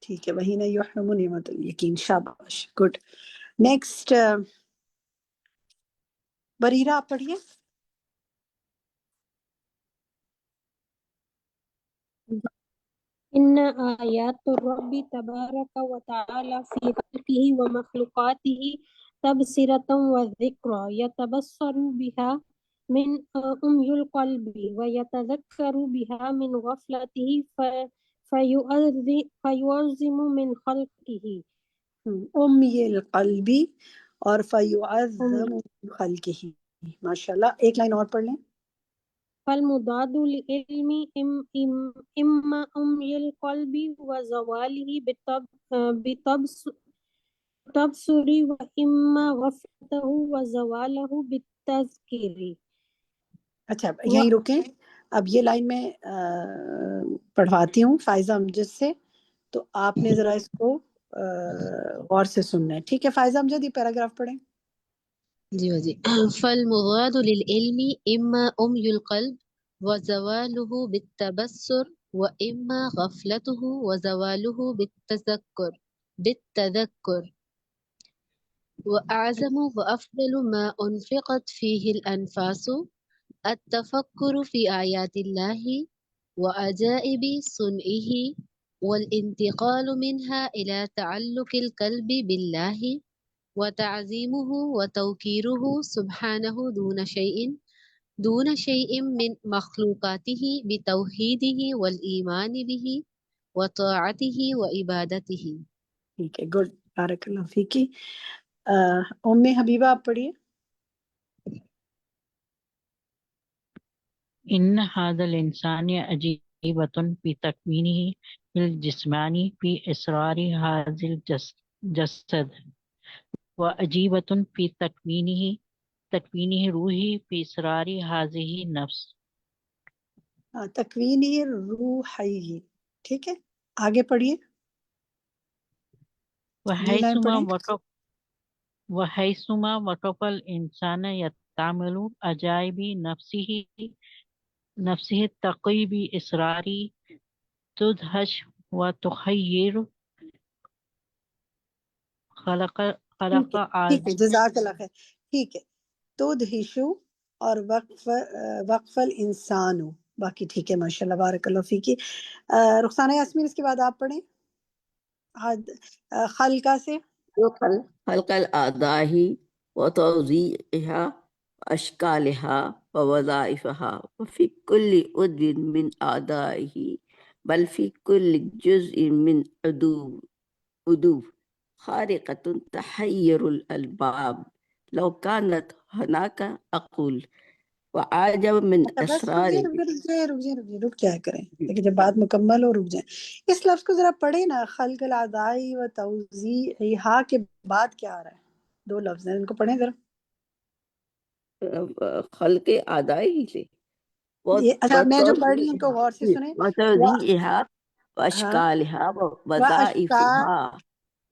ٹھیک ہے. وہینا یحرم نعمت الیقین. شاباش گڈ. نیکسٹ بریرہ آپ پڑھیے. إن آيات الرب تبارك وتعالى في خلقه ومخلوقاته تبصرة وذكرى يتبصر بها من أمي القلب ويتذكر بها من غفلته فيعظم من خلقه. امی القلب اور فیعظم من خلقہ. ماشاءاللہ. ایک لائن اور پڑھ لیں. فالمضاد للعلم إما أمي القلب وزواله بالتبصر وإما غفلته وزواله بالتذكير. اچھا یہیں رکیں. اب یہ لائن میں پڑھواتی ہوں فائزہ امجد سے, تو آپ نے ذرا اس کو غور سے سننا ہے. ٹھیک ہے فائزہ امجد یہ پیراگراف پڑھیں. جی فالمضاد للعلم إما أمي القلب وزواله بالتبصر وإما غفلته وزواله بالتذكر وأعظم وأفضل ما أنفقت فيه الأنفاس التفكر في آيات الله وعجائب صنعه والانتقال منها إلى تعلق القلب بالله وتعظيمه وتوقيره سبحانه دون شيء من مخلوقاته بتوحيده والإيمان به وطاعته وعبادته. ٹھیک ہے گڈ. بارک اللہ فیکی. ام حبیبہ آپ پڑھیے. إن هذا الإنسان عجيبة في تكوينه الجسماني في إسرار هذا الجسد وعجيبة في تكوينه روحي في إسرار هذه النفس. تکوین روحی. ٹھیک ہے آگے پڑھیے. وحيثما وصف الإنسان يتعمل عجائب نفسه التقي بإسرار تدهش وتخير خلق ٹھیک ہے جزاک اللہ خیر. ٹھیک ہے. تدہشو اور وقف الانسان. باقی ٹھیک ہے ماشاءاللہ بارک اللہ فیکی. رخسانہ یاسمین اس کے بعد آپ پڑھیں خلقہ سے. خلق الأعضاء وتوزيعها وأشكالها ووظائفها وفي كل عضو من أعضائه بل في كل جزء من عضو خارقة تحير الألباب لو كانت هناك أقول وعجب من أسرار. رک جایا کریں لیکن جب بات مکمل ہو رک جائیں. اس لفظ کو ذرا پڑھیں نا. خلق الاعضاء و توزیعها کے بعد کیا آ رہا ہے؟ دو لفظ ہیں ان کو پڑھیں ذرا. خلق اعضاء سے اچھا میں جو پڑھ رہی ہوں کو غور سے سنیں. وتوزيعها وأشكالها ووظائفها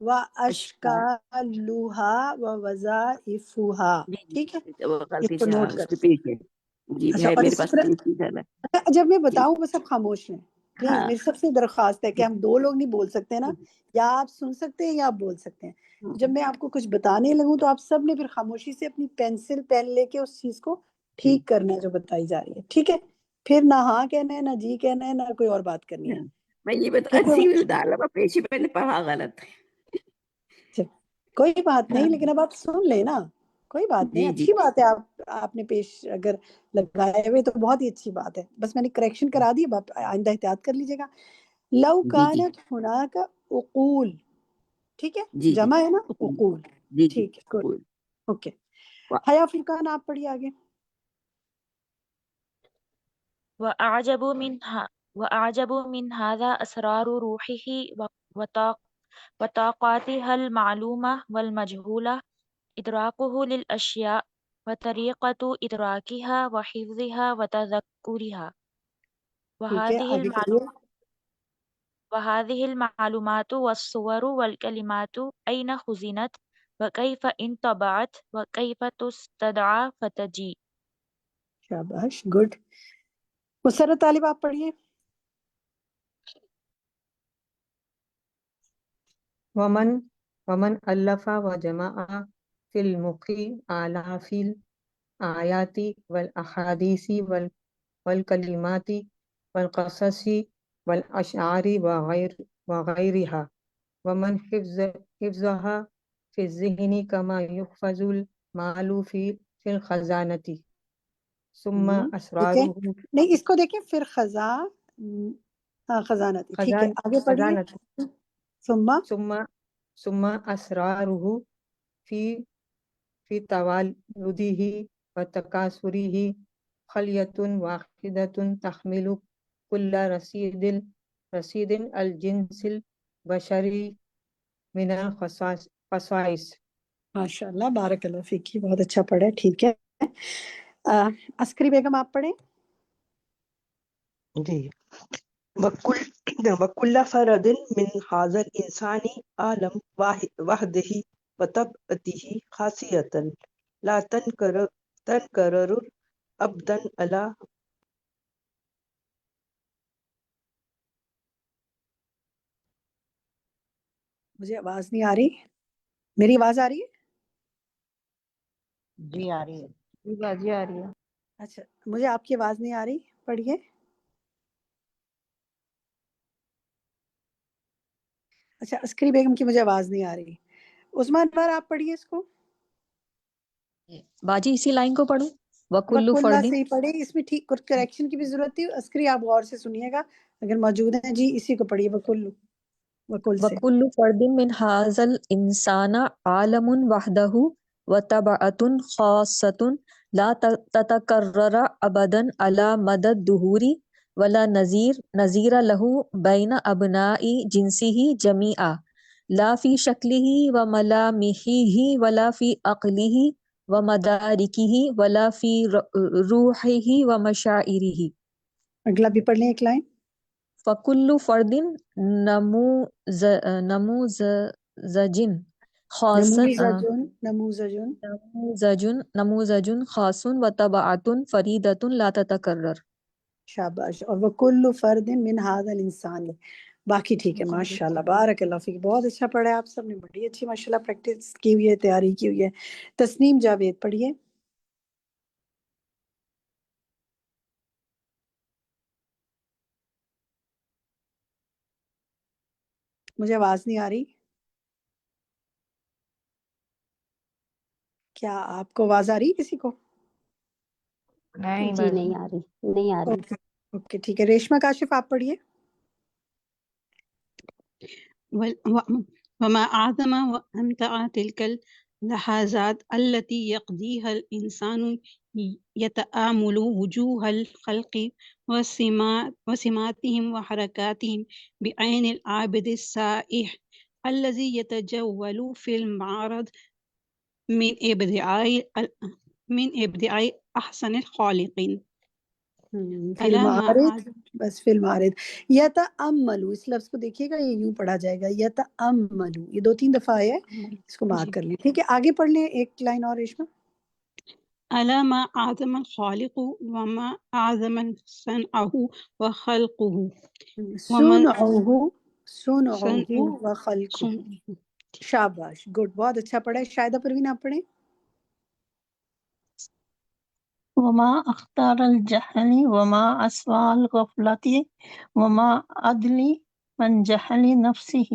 واشکالها ووظائفها. ٹھیک ہے اس کو نوٹ کر. جی اچھا اور میرے پاس جب میں بتاؤں بس آپ خاموش ہیں. پلیز ہاں میری سب سے درخواست ہے کہ ہم دو لوگ نہیں بول سکتے نا، یا آپ سن سکتے ہیں یا آپ بول سکتے ہیں. جب میں آپ کو کچھ بتانے لگوں تو آپ سب نے پھر خاموشی سے اپنی پینسل پین لے کے اس چیز کو ٹھیک کرنا ہے جو بتائی جا رہی ہے. ٹھیک ہے؟ پھر نہ ہاں کہنا ہے، نہ جی کہنا ہے، نہ کوئی اور بات کرنی ہے. میں یہ ٹھیک بتا ہے؟ سی ڈالا پیشی میں نے پڑھا غلط. کوئی بات ہاں نہیں، لیکن اب آپ سن لیں نا، کوئی بات نہیں، جی جی اچھی بات ہے. آپ نے پیش اگر لگائے ہوئے تو بہت ہی اچھی بات ہے. بس میں نے کریکشن کرا دی، اب آپ آئندہ احتیاط کر لیجیے گا. لو جی جی کانت ہناک عقول، ٹھیک ہے، جی جی جمع ہے نا عقول. جی جی ٹھیک ہے، گڈ، قبول. اوکے. حیا فرقان آپ پڑھیے آگے. وأعجب من هذا أسرار روحه وطاقاتها المعلومة والمجهولة إدراكه للأشياء وطريقة إدراكها وحفظها وتذكرها ٹھیک ہے، آگے پڑھیے. وهذه المعلومات والصور والكلمات أين خزنت وكيف انطبعت وكيف تستدعى فتجي. شاباش، گڈ. مسرت طالب آپ پڑھیے. ومن ألف وجمع في المخ آلاف الآيات والأحاديث والكلمات والقصص والأشعار وغيرها ومن حفظها في الذهن كما يحفظ المال في الخزانة ثم ٹھیک ہے، أسراره نہیں اس کو دیکھیں پھر خزانہ تھی. ٹھیک ہے، آگے پڑھیے. ثم ثم أسراره في توالده وتكاثره خلية واحدة تحمل كل رصيد الجنس البشري من الخصائص. ماشاء اللہ، بارک اللہ فیکی، بہت اچھا پڑھے. ٹھیک ہے، عسکری بیگم آپ پڑھیں. جی. وكل فرد من هذا الإنسان عالم وحده وطبعته خاصية لا تنكرر أبدا على. مجھے آواز نہیں آ رہی، میری آواز آ رہی ہے؟ جی آ رہی ہے. جی باجی آ رہی ہے. اچھا، مجھے آپ کی آواز نہیں آ رہی، پڑھیے. اچھا، عسکری بیگم کی مجھے آواز نہیں آ رہی. عثمان بار آپ پڑھیے اس کو. باجی اسی لائن کو پڑھوں. وکل وکلا فردن. سے ہی پڑھے، اس میں ٹھیک کریکشن کی بھی ضرورت تھی. عسکری آپ غور سے سنیے گا اگر موجود ہیں. جی اسی کو پڑھیے، وکل سے. وکل فرد من هذا الانسان عالم وحده وطبعة خاصة لا تتكرر ابدا على مدى الدهور ولا نظير له بين ابناء جنسه جميعا لا في شكله وملامحه ولا في عقله ومداركه ولا في روحه ومشاعره. اگلا بھی پڑھ لیں ایک لائن. فکل فرد نموذجن خاص نموذجن خاص وطبعۃ فریدۃ لا تتکرر. شاباش. اور وکل فرد من هذا الانسان، باقی ٹھیک ہے. ماشاء اللہ، بارک اللہ فیک، بہت اچھا پڑھا ہے آپ سب نے، بڑی اچھی ماشاء اللہ پریکٹس کی ہوئی ہے، تیاری کی ہوئی ہے. تسنیم جاوید پڑھیے. مجھے آواز نہیں آ رہی. کیا آپ کو آواز آ رہی ہے کسی کو؟ نہیں جی باجی. نہیں آ رہی، نہیں آ رہی. اوکے ٹھیک ہے. ریشما کاشف آپ پڑھیے. وما أعظم وأمتع تلك اللحظات التي يقضيها الإنسان يتأمل وجوه الخلق وسماتهم وحركاتهم بعين العابد السائح الذي يتجول في المعرض من إبداع أحسن الخالقين. فی المعرض، بس فی المعرض. یتأملو، اس لفظ کو دیکھیے گا، یہ یوں پڑھا جائے گا، یتأملو. یہ 2-3 دفعہ ہے، اس کو مارک کر لیں. ٹھیک ہے، آگے پڑھ لیں ایک لائن اور ریشما. ألا ما أعظم الخالق وما أعظم صنعه وخلقه ومن صنعه صنعه صنعه وخلقه. صنعه شاباش، گڈ، بہت اچھا پڑھا ہے. شاہدہ پروین آپ پڑھیں. وما اختار الجهل وما أسوأ الغفلة وما أدل من جهل نفسه.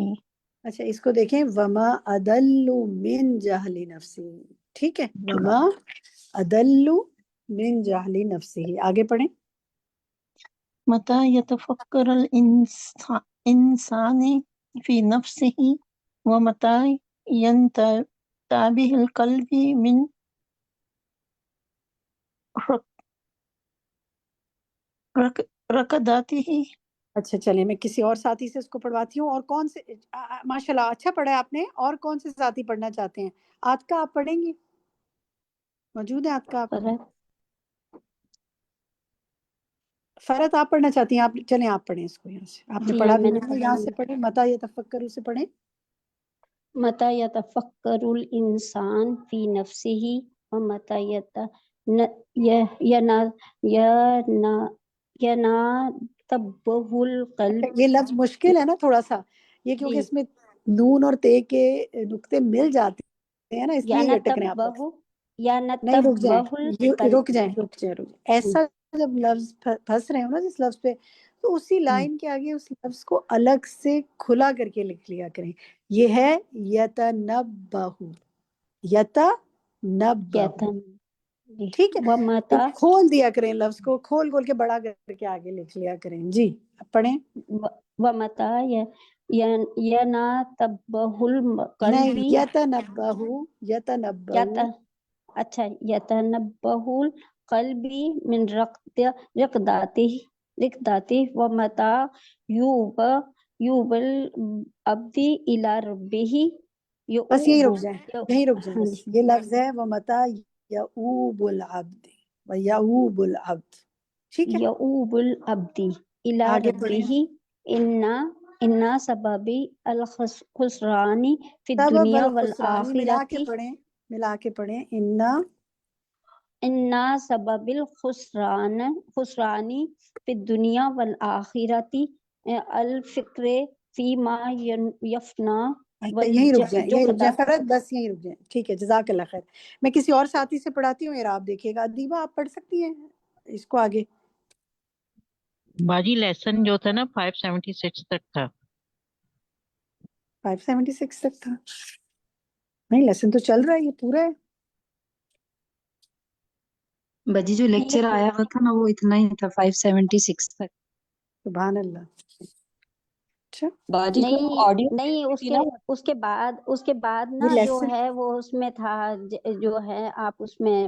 اچھا اس کو دیکھیں، وما ادل من جہل نفسی. ٹھیک ہے، وما ادل من جہل نفسی. آگے پڑھیں. متى يتفكر الإنسان في نفسه ومتى ينتابه القلب من ركضاته. اچھا چلیں میں کسی اور ساتھی سے اس کو پڑھواتی ہوں. اور کون سے ماشاء اللہ اچھا پڑھا ہے آپ نے. اور کون سے ساتھی پڑھنا چاہتے ہیں؟ آتکا آپ پڑھیں گی؟ موجود ہے آتکا آپ؟ فرت آپ پڑھنا چاہتی ہیں؟ آپ چلیں آپ پڑھیں اس کو یہاں سے. آپ نے جی پڑھا بھی میں نے نہیں ہے، پڑھا یہاں ہے. سے پڑھیں. متا یتفکر سے پڑھیں. متى يتفكر الإنسان في نفسه ومتى ينتبه القلب. یہ لفظ مشکل ہے نا تھوڑا سا، یہ کیونکہ جی اس میں نون اور تے کے نقطے مل جاتے ہیں نا، اس لیے یہ اٹک رہے ہیں آپ لوگ. نہیں رک جائیں، رک جائیں رک جائیں. ایسا جب لفظ پھنس رہے ہو نا جس لفظ پہ، تو اسی لائن کے آگے اس لفظ کو الگ سے کھلا کر کے لکھ لیا کریں. یہ ہے یتنبہ، یتنبہ. ٹھیک ہے، تو ومتى کھول دیا کریں لفظ کو، کھول کھول کے بڑا کر کے آگے لکھ لیا کریں. جی پڑھیں. ومتى ينتبه القلب. نہیں، یتنبہ اچھا يتنبه القلب من رقداته ومتى يوب العبد الى ربه. بس یہی رک جائیں، یہی رک جائیں. ہاں بس جی. یہ لفظ ہے وَمَتَى يَعُوبُ الْعَبْدِ وَيَعُوبُ الْعَبْدِ. ٹھیک ہے، يعوب العبد الى آگے پڑھیں. ربه ان سبب الخسران في سبب الدنيا الخسرانی ملا کے والآخرة. پڑھیں، ملا کے پڑھیں. ان سبب الخسران في الدنيا والآخرة الفکر فيما يفنى یہیں رک جائیں، یہیں رک جائیں. والجهد. فرد بس یہیں رک جائیں. ٹھیک ہے، جزاک اللہ خیر. میں کسی اور ساتھی سے پڑھاتی ہوں، آپ دیکھیے گا. ادیبہ آپ پڑھ سکتی ہیں اس کو آگے. باجی لیسن جو تھا نا 576 تک تھا. 576 تک تھا؟ نہیں، لیسن تو چل رہا ہے، یہ پورا ہے. بجی جو لیکچر آیا ہوا تھا نا وہ اتنا ہی تھا 576 تک. سبحان اللہ. اچھا باجی جو نہیں آڈیو نہیں، تھی نا، اس کے بعد یہ نا جو لیسن ہے وہ اس میں تھا، جو ہے آپ اس میں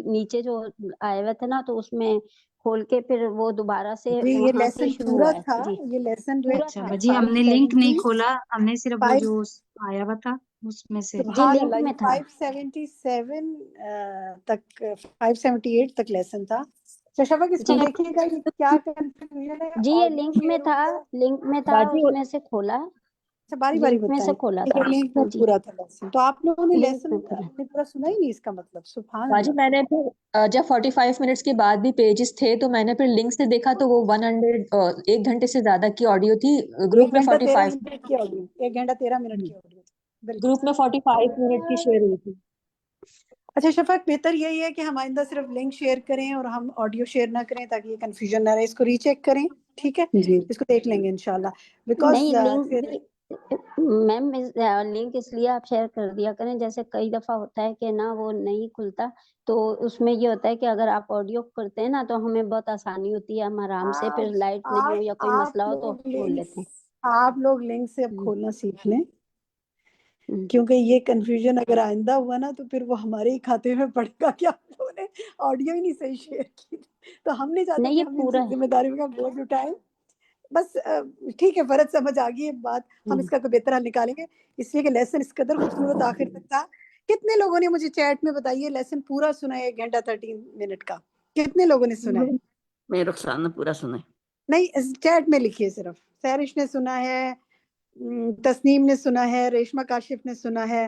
نیچے جو آئے ہوئے تھے نا، تو اس میں کھول کے پھر وہ دوبارہ سے جی، یہ وہاں سے لیسن شروع پورا ہوا ہے. تھا. جی یہ لیسن جو پورا اچھا تھا. بجی ہم نے لنک نہیں 570 کھولا، ہم نے صرف وہ جو آیا ہوا تھا اس میں سے. جی سبحان لنک اللہ، میں یہ تھا. 577 تک 578 تک لیسن تھا. شفق اس کو جی دیکھیے گا، یہ کیا کنفیوژن ہے. جی یہ آڈیو لنک میں شیئر تھا، ہو گیا. لنک میں تھا، باجی اس میں سے کھولا، اچھا باری باری لنک میں سے بتائیں. کھولا تھا. یہ لنک میں ہاں جی پورا تھا لیسن. تو آپ لوگوں نے لنک لیسن میں پورا. نے پورا سنا ہی نہیں اس کا مطلب. سبحان باجی اللہ. میں نے پھر جب 45 منٹس کے بعد بھی پیجز تھے تو میں نے پھر لنک سے دیکھا تو وہ 100 1 گھنٹے سے زیادہ کی آڈیو تھی. 1 گروپ میں گھنٹہ 13 45 منٹ کی آڈیو، 1 گھنٹہ 13 منٹ کی آڈیو. بالکل. گروپ میں 45 منٹ کی شیئر ہوئی تھی. اچھا شفق، بہتر یہی ہے کہ ہم آئندہ صرف لنک شیئر کریں اور ہم آڈیو شیئر نہ کریں تاکہ یہ کنفیوژن نہ رہے. اس کو ری چیک کریں، ٹھیک ہے، جی اس کو دیکھ لیں گے انشاءاللہ. بیکاز نہیں لنک پھر بھی میم لنک اس لیے آپ شیئر کر دیا کریں، جیسے کئی دفعہ ہوتا ہے کہ نا وہ نہیں کھلتا، تو اس میں یہ ہوتا ہے کہ اگر آپ آڈیو کرتے ہیں نا تو ہمیں بہت آسانی ہوتی ہے، ہم آرام سے پھر لائٹ نہیں ہو یا کوئی مسئلہ ہو تو کھول لیتے ہیں. آپ لوگ لنک سے اب کھولنا سیکھ لیں، کیونکہ یہ کنفیوژن اگر آئندہ ہوا نا تو پھر وہ ہمارے ہی کھاتے میں پڑے گا کہ آپ لوگوں نے آڈیو ہی نہیں صحیح شیئر کی. تو ہم نہیں چاہتے نہیں کہ یہ ہم پورا ان ذمہ داریوں کا بوجھ اٹھائیں. بس ٹھیک ہے، فرض سمجھ آ گئی ہے بات. ہم اس کا کوئی بہتر حل نکالیں گے، اس لیے کہ لیسن اس قدر خوبصورت آخر تک تھا. کتنے لوگوں نے مجھے چیٹ میں بتائیے لیسن پورا سنا ہے 1 گھنٹہ 13 منٹ کا؟ کتنے لوگوں نے سنا ہے؟ میں رخسان نے پورا سنا ہے. نہیں، چیٹ میں لکھیے. صرف سہرش نے سنا ہے، تسنیم نے سنا ہے، ریشما کاشف نے سنا ہے،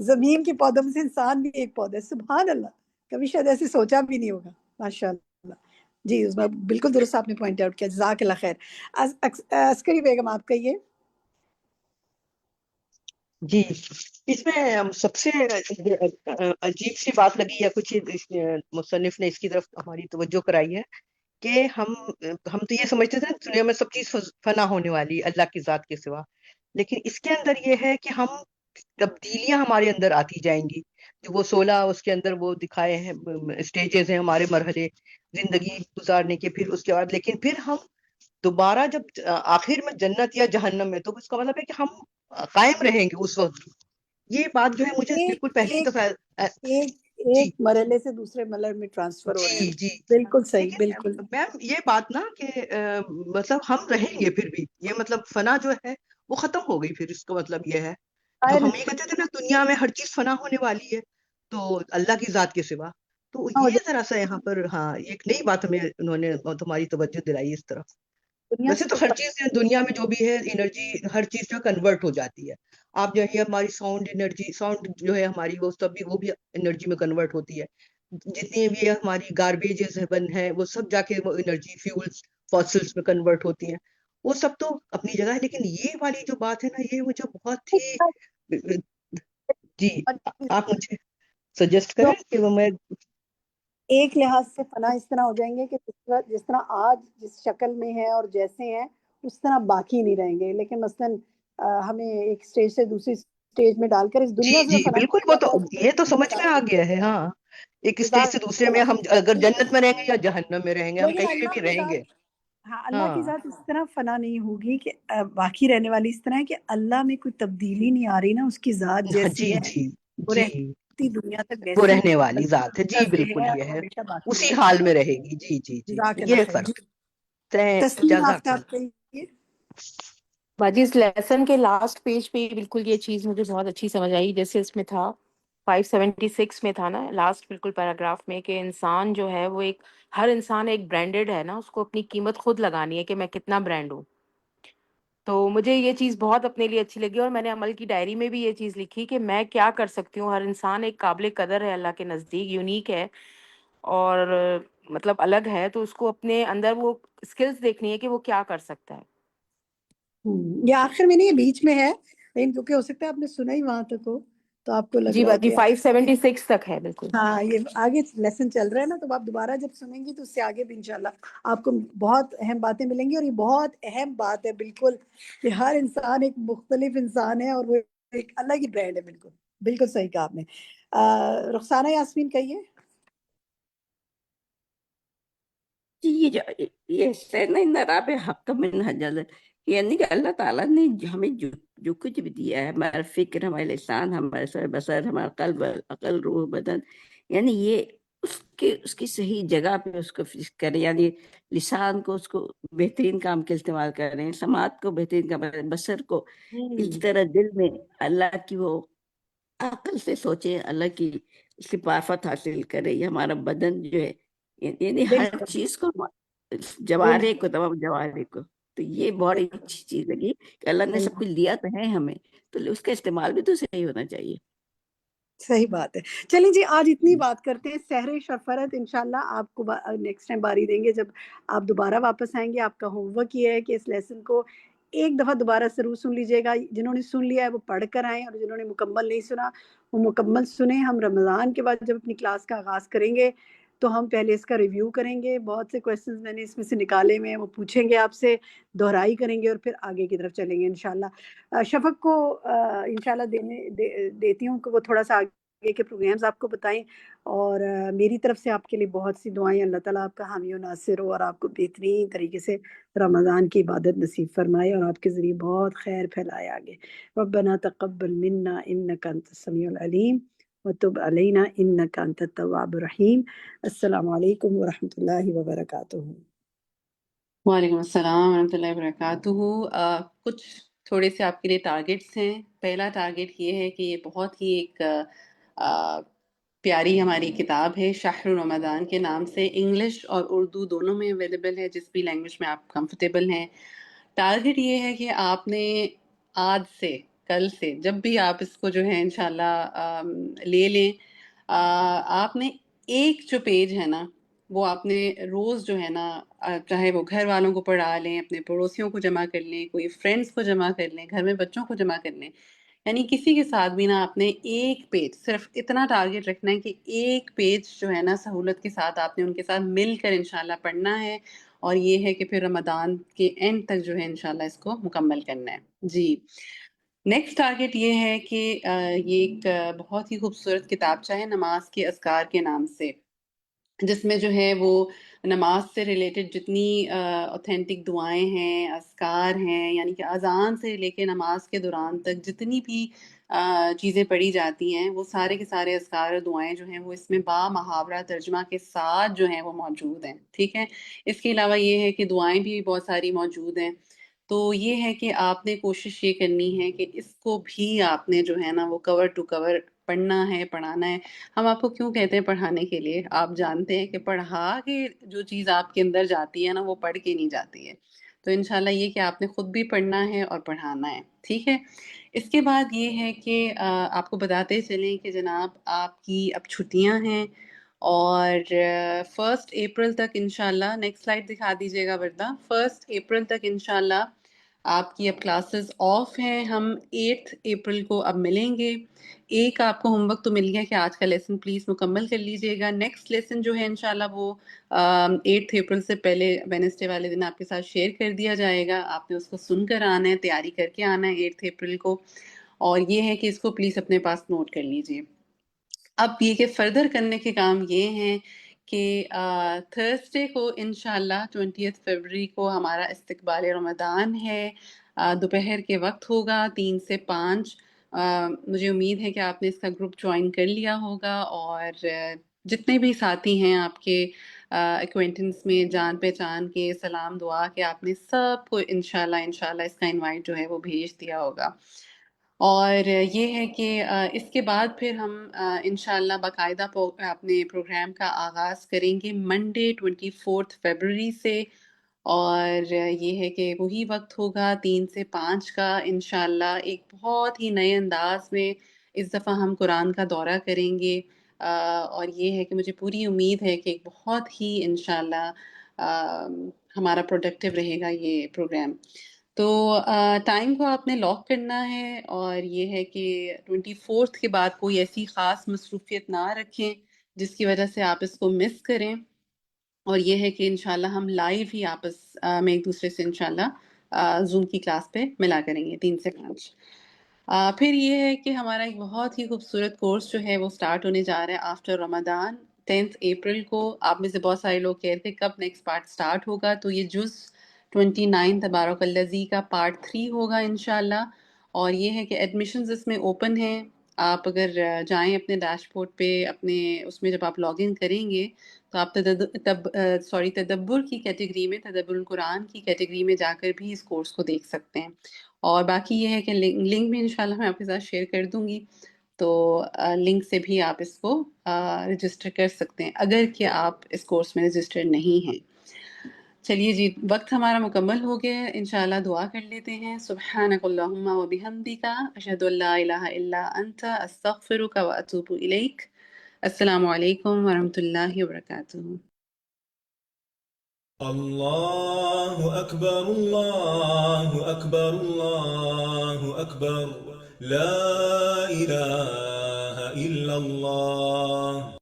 زمین کے پودوں میں سے انسان بھی ایک پودا ہے. سبحان اللہ, کبھی شاید ایسے سوچا بھی نہیں ہوگا. ماشاء اللہ. جی اس میں بالکل درست آپ نے پوائنٹ آؤٹ کیا, جزاک اللہ خیر. عسکری بیگم آپ کہیے. جی اس میں سب سے عجیب سی بات لگی یا کچھ مصنف نے اس کی طرف ہماری توجہ کرائی ہے کہ ہم تو یہ سمجھتے تھے دنیا میں سب چیز فنا ہونے والی اللہ کی ذات کے سوا, لیکن اس کے اندر یہ ہے کہ ہم تبدیلیاں ہمارے اندر آتی جائیں گی. جو وہ 16 اس کے اندر وہ دکھائے ہیں اسٹیجز ہیں ہمارے مرحلے زندگی گزارنے کے, پھر اس کے بعد لیکن پھر ہم دوبارہ جب آخر میں جنت یا جہنم میں, تو اس کا مطلب ہے کہ ہم قائم رہیں گے اس وقت. یہ بات جو ہے مجھے بالکل پہلی دفعہ جی ایک مرحلے سے دوسرے مرحلے میں ٹرانسفر ہو رہے جی ہیں. جی بالکل صحیح, لیکن بالکل. میم یہ بات نا کہ مطلب ہم رہیں گے پھر بھی, یہ مطلب فنا جو ہے وہ ختم ہو گئی. پھر اس کا مطلب یہ ہے جو ہم یہ کہتے تھے نا دنیا میں ہر چیز فنا ہونے والی ہے تو اللہ کی ذات کے سوا, تو یہ ذرا سا یہاں پر ہاں ایک نئی بات ہمیں انہوں نے تمہاری توجہ دلائی اس طرف. دنیا ویسے تو ہر چیز دنیا میں جو بھی ہے انرجی ہر چیز جو کنورٹ ہو جاتی ہے. آپ جو ہے ہماری ساؤنڈ انرجی, ساؤنڈ جو ہے ہماری وہ بھی انرجی میں کنورٹ ہوتی ہے. جتنی بھی ہماری گاربیجز ہے وہ سب جا کے وہ انرجی فیولز فاسلز میں کنورٹ ہوتی ہیں. وہ سب تو اپنی جگہ ہے, لیکن یہ والی جو بات ہے نا یہ مجھے بہت ہی جی آپ مجھے سجیسٹ کریں کہ وہ میں ایک لحاظ سے فنا اس طرح ہو جائیں گے کہ جس طرح آج جس شکل میں ہے اور جیسے ہیں اس طرح باقی نہیں رہیں گے. لیکن مثلاً ہمیں ایک سٹیج سے دوسری سٹیج میں ڈال کر اس جی دنیا سے جی فنا بالکل, وہ تو یہ تو سمجھ میں آ گیا ہے. ہاں ایک اسٹیج سے دوسرے میں ہم اگر جنت میں رہیں گے یا جہنم میں رہیں گے, ہم لیکن کہیں پہ اللہ بھی کی رہیں گے. ذات, ہاں اللہ کی ذات اس طرح فنا نہیں ہوگی کہ باقی رہنے والی اس طرح ہے کہ اللہ میں کوئی تبدیلی نہیں آ رہی نا, اس کی ذات جیسی جی ہے جی وہ جی رہتی دنیا تک وہ ویسی رہنے والی ذات ہے. جی ہے بالکل اور یہ وہ ہے ہمیشہ باقی اسی رہے حال گی. میں رہے گی. جی جی جی جزاک یہ اللہ خیر. فرق. تسلیم جزاک آفتاب کہیے. باجی اس لیسن کے لاسٹ پیج پہ بالکل یہ چیز مجھے بہت اچھی سمجھ آئی. جیسے اس میں تھا 576 میں تھا نا لاسٹ بالکل پیراگراف میں کہ انسان جو ہے وہ ایک ہر انسان ایک برانڈیڈ ہے نا, اس کو اپنی قیمت خود لگانی ہے کہ میں کتنا برانڈ ہوں. تو مجھے یہ چیز بہت اپنے لیے اچھی لگی اور میں نے عمل کی ڈائری میں بھی یہ چیز لکھی کہ میں کیا کر سکتی ہوں. ہر انسان ایک قابل قدر ہے اللہ کے نزدیک, یونیک ہے اور مطلب الگ ہے, تو اس کو اپنے اندر وہ اسکلز دیکھنی ہے کہ وہ کیا کر سکتا ہے. یہ آخر میں نہیں, یہ بیچ میں ہے, لیکن کیونکہ ہو سکتا ہے آپ نے سنا ہی وہاں تک ہو تو آپ کو لگ جی رہا ہو باجی کہ 576 تک ہے بالکل. ہاں یہ آگے لیسن چل رہا ہے نا, تو آپ دوبارہ جب سنیں گی تو اس سے آگے بھی انشاءاللہ آپ کو بہت اہم باتیں ملیں گی. اور یہ بہت اہم بات ہے بالکل کہ ہر انسان ایک مختلف انسان ہے اور وہ ایک الگ ہی برانڈ ہے. بالکل بالکل صحیح کہا آپ نے. رخسانہ یاسمین کہیے. جی یہ سیدنا رابع حق من حجر, یعنی کہ اللہ تعالیٰ نے ہمیں جو کچھ بھی دیا ہے, ہمارا فکر, ہمارے لسان, ہمارا سر بسر, ہمارا قلب, عقل, روح, بدن, یعنی یہ اس کی صحیح جگہ پہ اس کو کریں. یعنی لسان کو اس کو بہترین کام کے استعمال کریں, سماعت کو بہترین کام کریں, بسر کو اس طرح دل میں اللہ کی وہ عقل سے سوچیں, اللہ کی اس کی معرفت حاصل کرے. یہ ہمارا بدن جو ہے یعنی ہر چیز کو جوارے کو, تمام جوارے کو, تو یہ بہت اچھی چیز لگی کہ اللہ نے سب کچھ دیا تو ہے ہمیں, تو اس کا استعمال بھی تو صحیح ہونا چاہیے. صحیح بات ہے. چلیں جی آج اتنی بات کرتے ہیں. سحر شفرت انشاءاللہ آپ کو نیکسٹ ٹائم باری دیں گے جب آپ دوبارہ واپس آئیں گے. آپ کا ہوم ورک یہ ہے کہ اس لیسن کو ایک دفعہ دوبارہ ضرور سن لیجیے گا. جنہوں نے سن لیا ہے وہ پڑھ کر آئیں, اور جنہوں نے مکمل نہیں سنا وہ مکمل سنیں. ہم رمضان کے بعد جب اپنی کلاس کا آغاز کریں گے تو ہم پہلے اس کا ریویو کریں گے. بہت سے کویسچنز میں نے اس میں سے نکالے ہوئے ہیں, وہ پوچھیں گے آپ سے, دہرائی کریں گے اور پھر آگے کی طرف چلیں گے انشاءاللہ. شفق کو انشاءاللہ دیتی ہوں کہ وہ تھوڑا سا آگے کے پروگرامز آپ کو بتائیں. اور میری طرف سے آپ کے لیے بہت سی دعائیں. اللہ تعالیٰ آپ کا حامی و ناصر ہو اور آپ کو بہترین طریقے سے رمضان کی عبادت نصیب فرمائے اور آپ کے ذریعے بہت خیر پھیلائے آگے. ربنا تقبل منا انک انت السمیع العلیم وتب علینا انک انت التواب الرحیم. السلام علیکم ورحمۃ اللہ وبرکاتہ. وعلیکم السلام ورحمۃ اللہ وبرکاتہ. کچھ تھوڑے سے آپ کے لیے ٹارگیٹس ہیں. پہلا ٹارگیٹ یہ ہے کہ یہ بہت ہی ایک پیاری ہماری کتاب ہے شہر رمضان کے نام سے, انگلش اور اردو دونوں میں اویلیبل ہے, جس بھی لینگویج میں آپ کمفرٹیبل ہیں. ٹارگیٹ یہ ہے کہ آپ نے آج سے کل سے جب بھی آپ اس کو جو ہے انشاءاللہ لے لیں، آپ نے ایک جو پیج ہے نا وہ آپ نے روز جو ہے نا چاہے وہ گھر والوں کو پڑھا لیں، اپنے پڑوسیوں کو جمع کر لیں، کوئی فرینڈس کو جمع کر لیں، گھر میں بچوں کو جمع کر لیں، یعنی کسی کے ساتھ بھی نا آپ نے ایک پیج، صرف اتنا ٹارگٹ رکھنا ہے کہ ایک پیج جو ہے نا سہولت کے ساتھ آپ نے ان کے ساتھ مل کر انشاءاللہ پڑھنا ہے، اور یہ ہے کہ پھر رمضان کے اینڈ تک جو ہے انشاءاللہ اس کو مکمل کرنا ہے۔ جی نیکسٹ ٹارگٹ یہ ہے کہ یہ ایک بہت ہی خوبصورت کتابچہ ہے نماز کے اذکار کے نام سے، جس میں جو ہے وہ نماز سے ریلیٹڈ جتنی اوتھینٹک دعائیں ہیں، اذکار ہیں، یعنی کہ اذان سے لے کے نماز کے دوران تک جتنی بھی چیزیں پڑھی جاتی ہیں وہ سارے کے سارے اذکار اور دعائیں جو ہیں وہ اس میں با محاورہ ترجمہ کے ساتھ جو ہیں وہ موجود ہیں، ٹھیک ہے۔ اس کے علاوہ یہ ہے کہ دعائیں بھی بہت ساری موجود ہیں، تو یہ ہے کہ آپ نے کوشش یہ کرنی ہے کہ اس کو بھی آپ نے جو ہے نا وہ کور ٹو کور پڑھنا ہے، پڑھانا ہے۔ ہم آپ کو کیوں کہتے ہیں پڑھانے کے لیے؟ آپ جانتے ہیں کہ پڑھا کے جو چیز آپ کے اندر جاتی ہے نا وہ پڑھ کے نہیں جاتی ہے، تو انشاءاللہ یہ کہ آپ نے خود بھی پڑھنا ہے اور پڑھانا ہے، ٹھیک ہے۔ اس کے بعد یہ ہے کہ آپ کو بتاتے چلیں کہ جناب آپ کی اب چھٹیاں ہیں، اور 1 اپریل تک انشاءاللہ، نیکسٹ سلائڈ دکھا دیجیے گا وردہ، 1 اپریل تک انشاءاللہ آپ کی اب کلاسز آف ہیں۔ ہم 8 اپریل کو اب ملیں گے۔ ایک آپ کو ہوم ورک تو مل گیا کہ آج کا لیسن پلیز مکمل کر لیجئے گا۔ نیکسٹ لیسن جو ہے انشاءاللہ وہ 8 اپریل سے پہلے وینسڈے والے دن آپ کے ساتھ شیئر کر دیا جائے گا، آپ نے اس کو سن کر آنا ہے، تیاری کر کے آنا ہے 8 اپریل کو، اور یہ ہے کہ اس کو پلیز اپنے پاس نوٹ کر لیجئے۔ اب یہ کہ فردر کرنے کے کام یہ ہیں کہ تھرسڈے کو انشاءاللہ 20 فروری کو ہمارا استقبال رمضان ہے، دوپہر کے وقت ہوگا 3 سے 5۔ مجھے امید ہے کہ آپ نے اس کا گروپ جوائن کر لیا ہوگا، اور جتنے بھی ساتھی ہیں آپ کے ایکوینٹنس میں، جان پہچان کے، سلام دعا کے، آپ نے سب کو انشاءاللہ اس کا انوائٹ جو ہے وہ بھیج دیا ہوگا۔ اور یہ ہے کہ اس کے بعد پھر ہم انشاءاللہ باقاعدہ اپنے پروگرام کا آغاز کریں گے منڈے 24 فروری سے، اور یہ ہے کہ وہی وقت ہوگا 3 سے 5 کا انشاءاللہ۔ ایک بہت ہی نئے انداز میں اس دفعہ ہم قرآن کا دورہ کریں گے، اور یہ ہے کہ مجھے پوری امید ہے کہ ایک بہت ہی انشاءاللہ ہمارا پروڈکٹیو رہے گا یہ پروگرام۔ تو ٹائم کو آپ نے لاک کرنا ہے، اور یہ ہے کہ 24 کے بعد کوئی ایسی خاص مصروفیت نہ رکھیں جس کی وجہ سے آپ اس کو مس کریں، اور یہ ہے کہ انشاءاللہ ہم لائیو ہی آپس میں ایک دوسرے سے انشاءاللہ زوم کی کلاس پہ ملا کریں گے 3 سے 5۔ پھر یہ ہے کہ ہمارا ایک بہت ہی خوبصورت کورس جو ہے وہ سٹارٹ ہونے جا رہا ہے آفٹر رمضان 10 اپریل کو۔ آپ میں سے بہت سارے لوگ کہہ رہے تھے کب نیکسٹ پارٹ سٹارٹ ہوگا، تو یہ جز 29 تبارک الذی کا پارٹ 3 ہوگا انشاءاللہ، اور یہ ہے کہ ایڈمیشنز اس میں اوپن ہیں۔ آپ اگر جائیں اپنے ڈیش بورڈ پہ، اپنے اس میں جب آپ لاگ ان کریں گے تو آپ تدبر کی کیٹیگری میں، تدبر القرآن کی کیٹیگری میں جا کر بھی اس کورس کو دیکھ سکتے ہیں، اور باقی یہ ہے کہ لنک بھی انشاءاللہ میں آپ کے ساتھ شیئر کر دوں گی، تو لنک سے بھی آپ اس کو رجسٹر کر سکتے ہیں اگر کہ آپ اس کورس میں رجسٹر نہیں ہیں۔ چلیے جی، وقت ہمارا مکمل ہو گیا ہے، انشاءاللہ دعا کر لیتے ہیں۔ سبحانک اللہم و بحمدک، اشہد ان لا الہ الا انت، استغفرک و اتوب الیک۔ السلام علیکم ورحمۃ اللہ وبرکاتہ۔ اللہ اکبر اللہ اکبر اللہ اکبر، لا الہ الا اللہ۔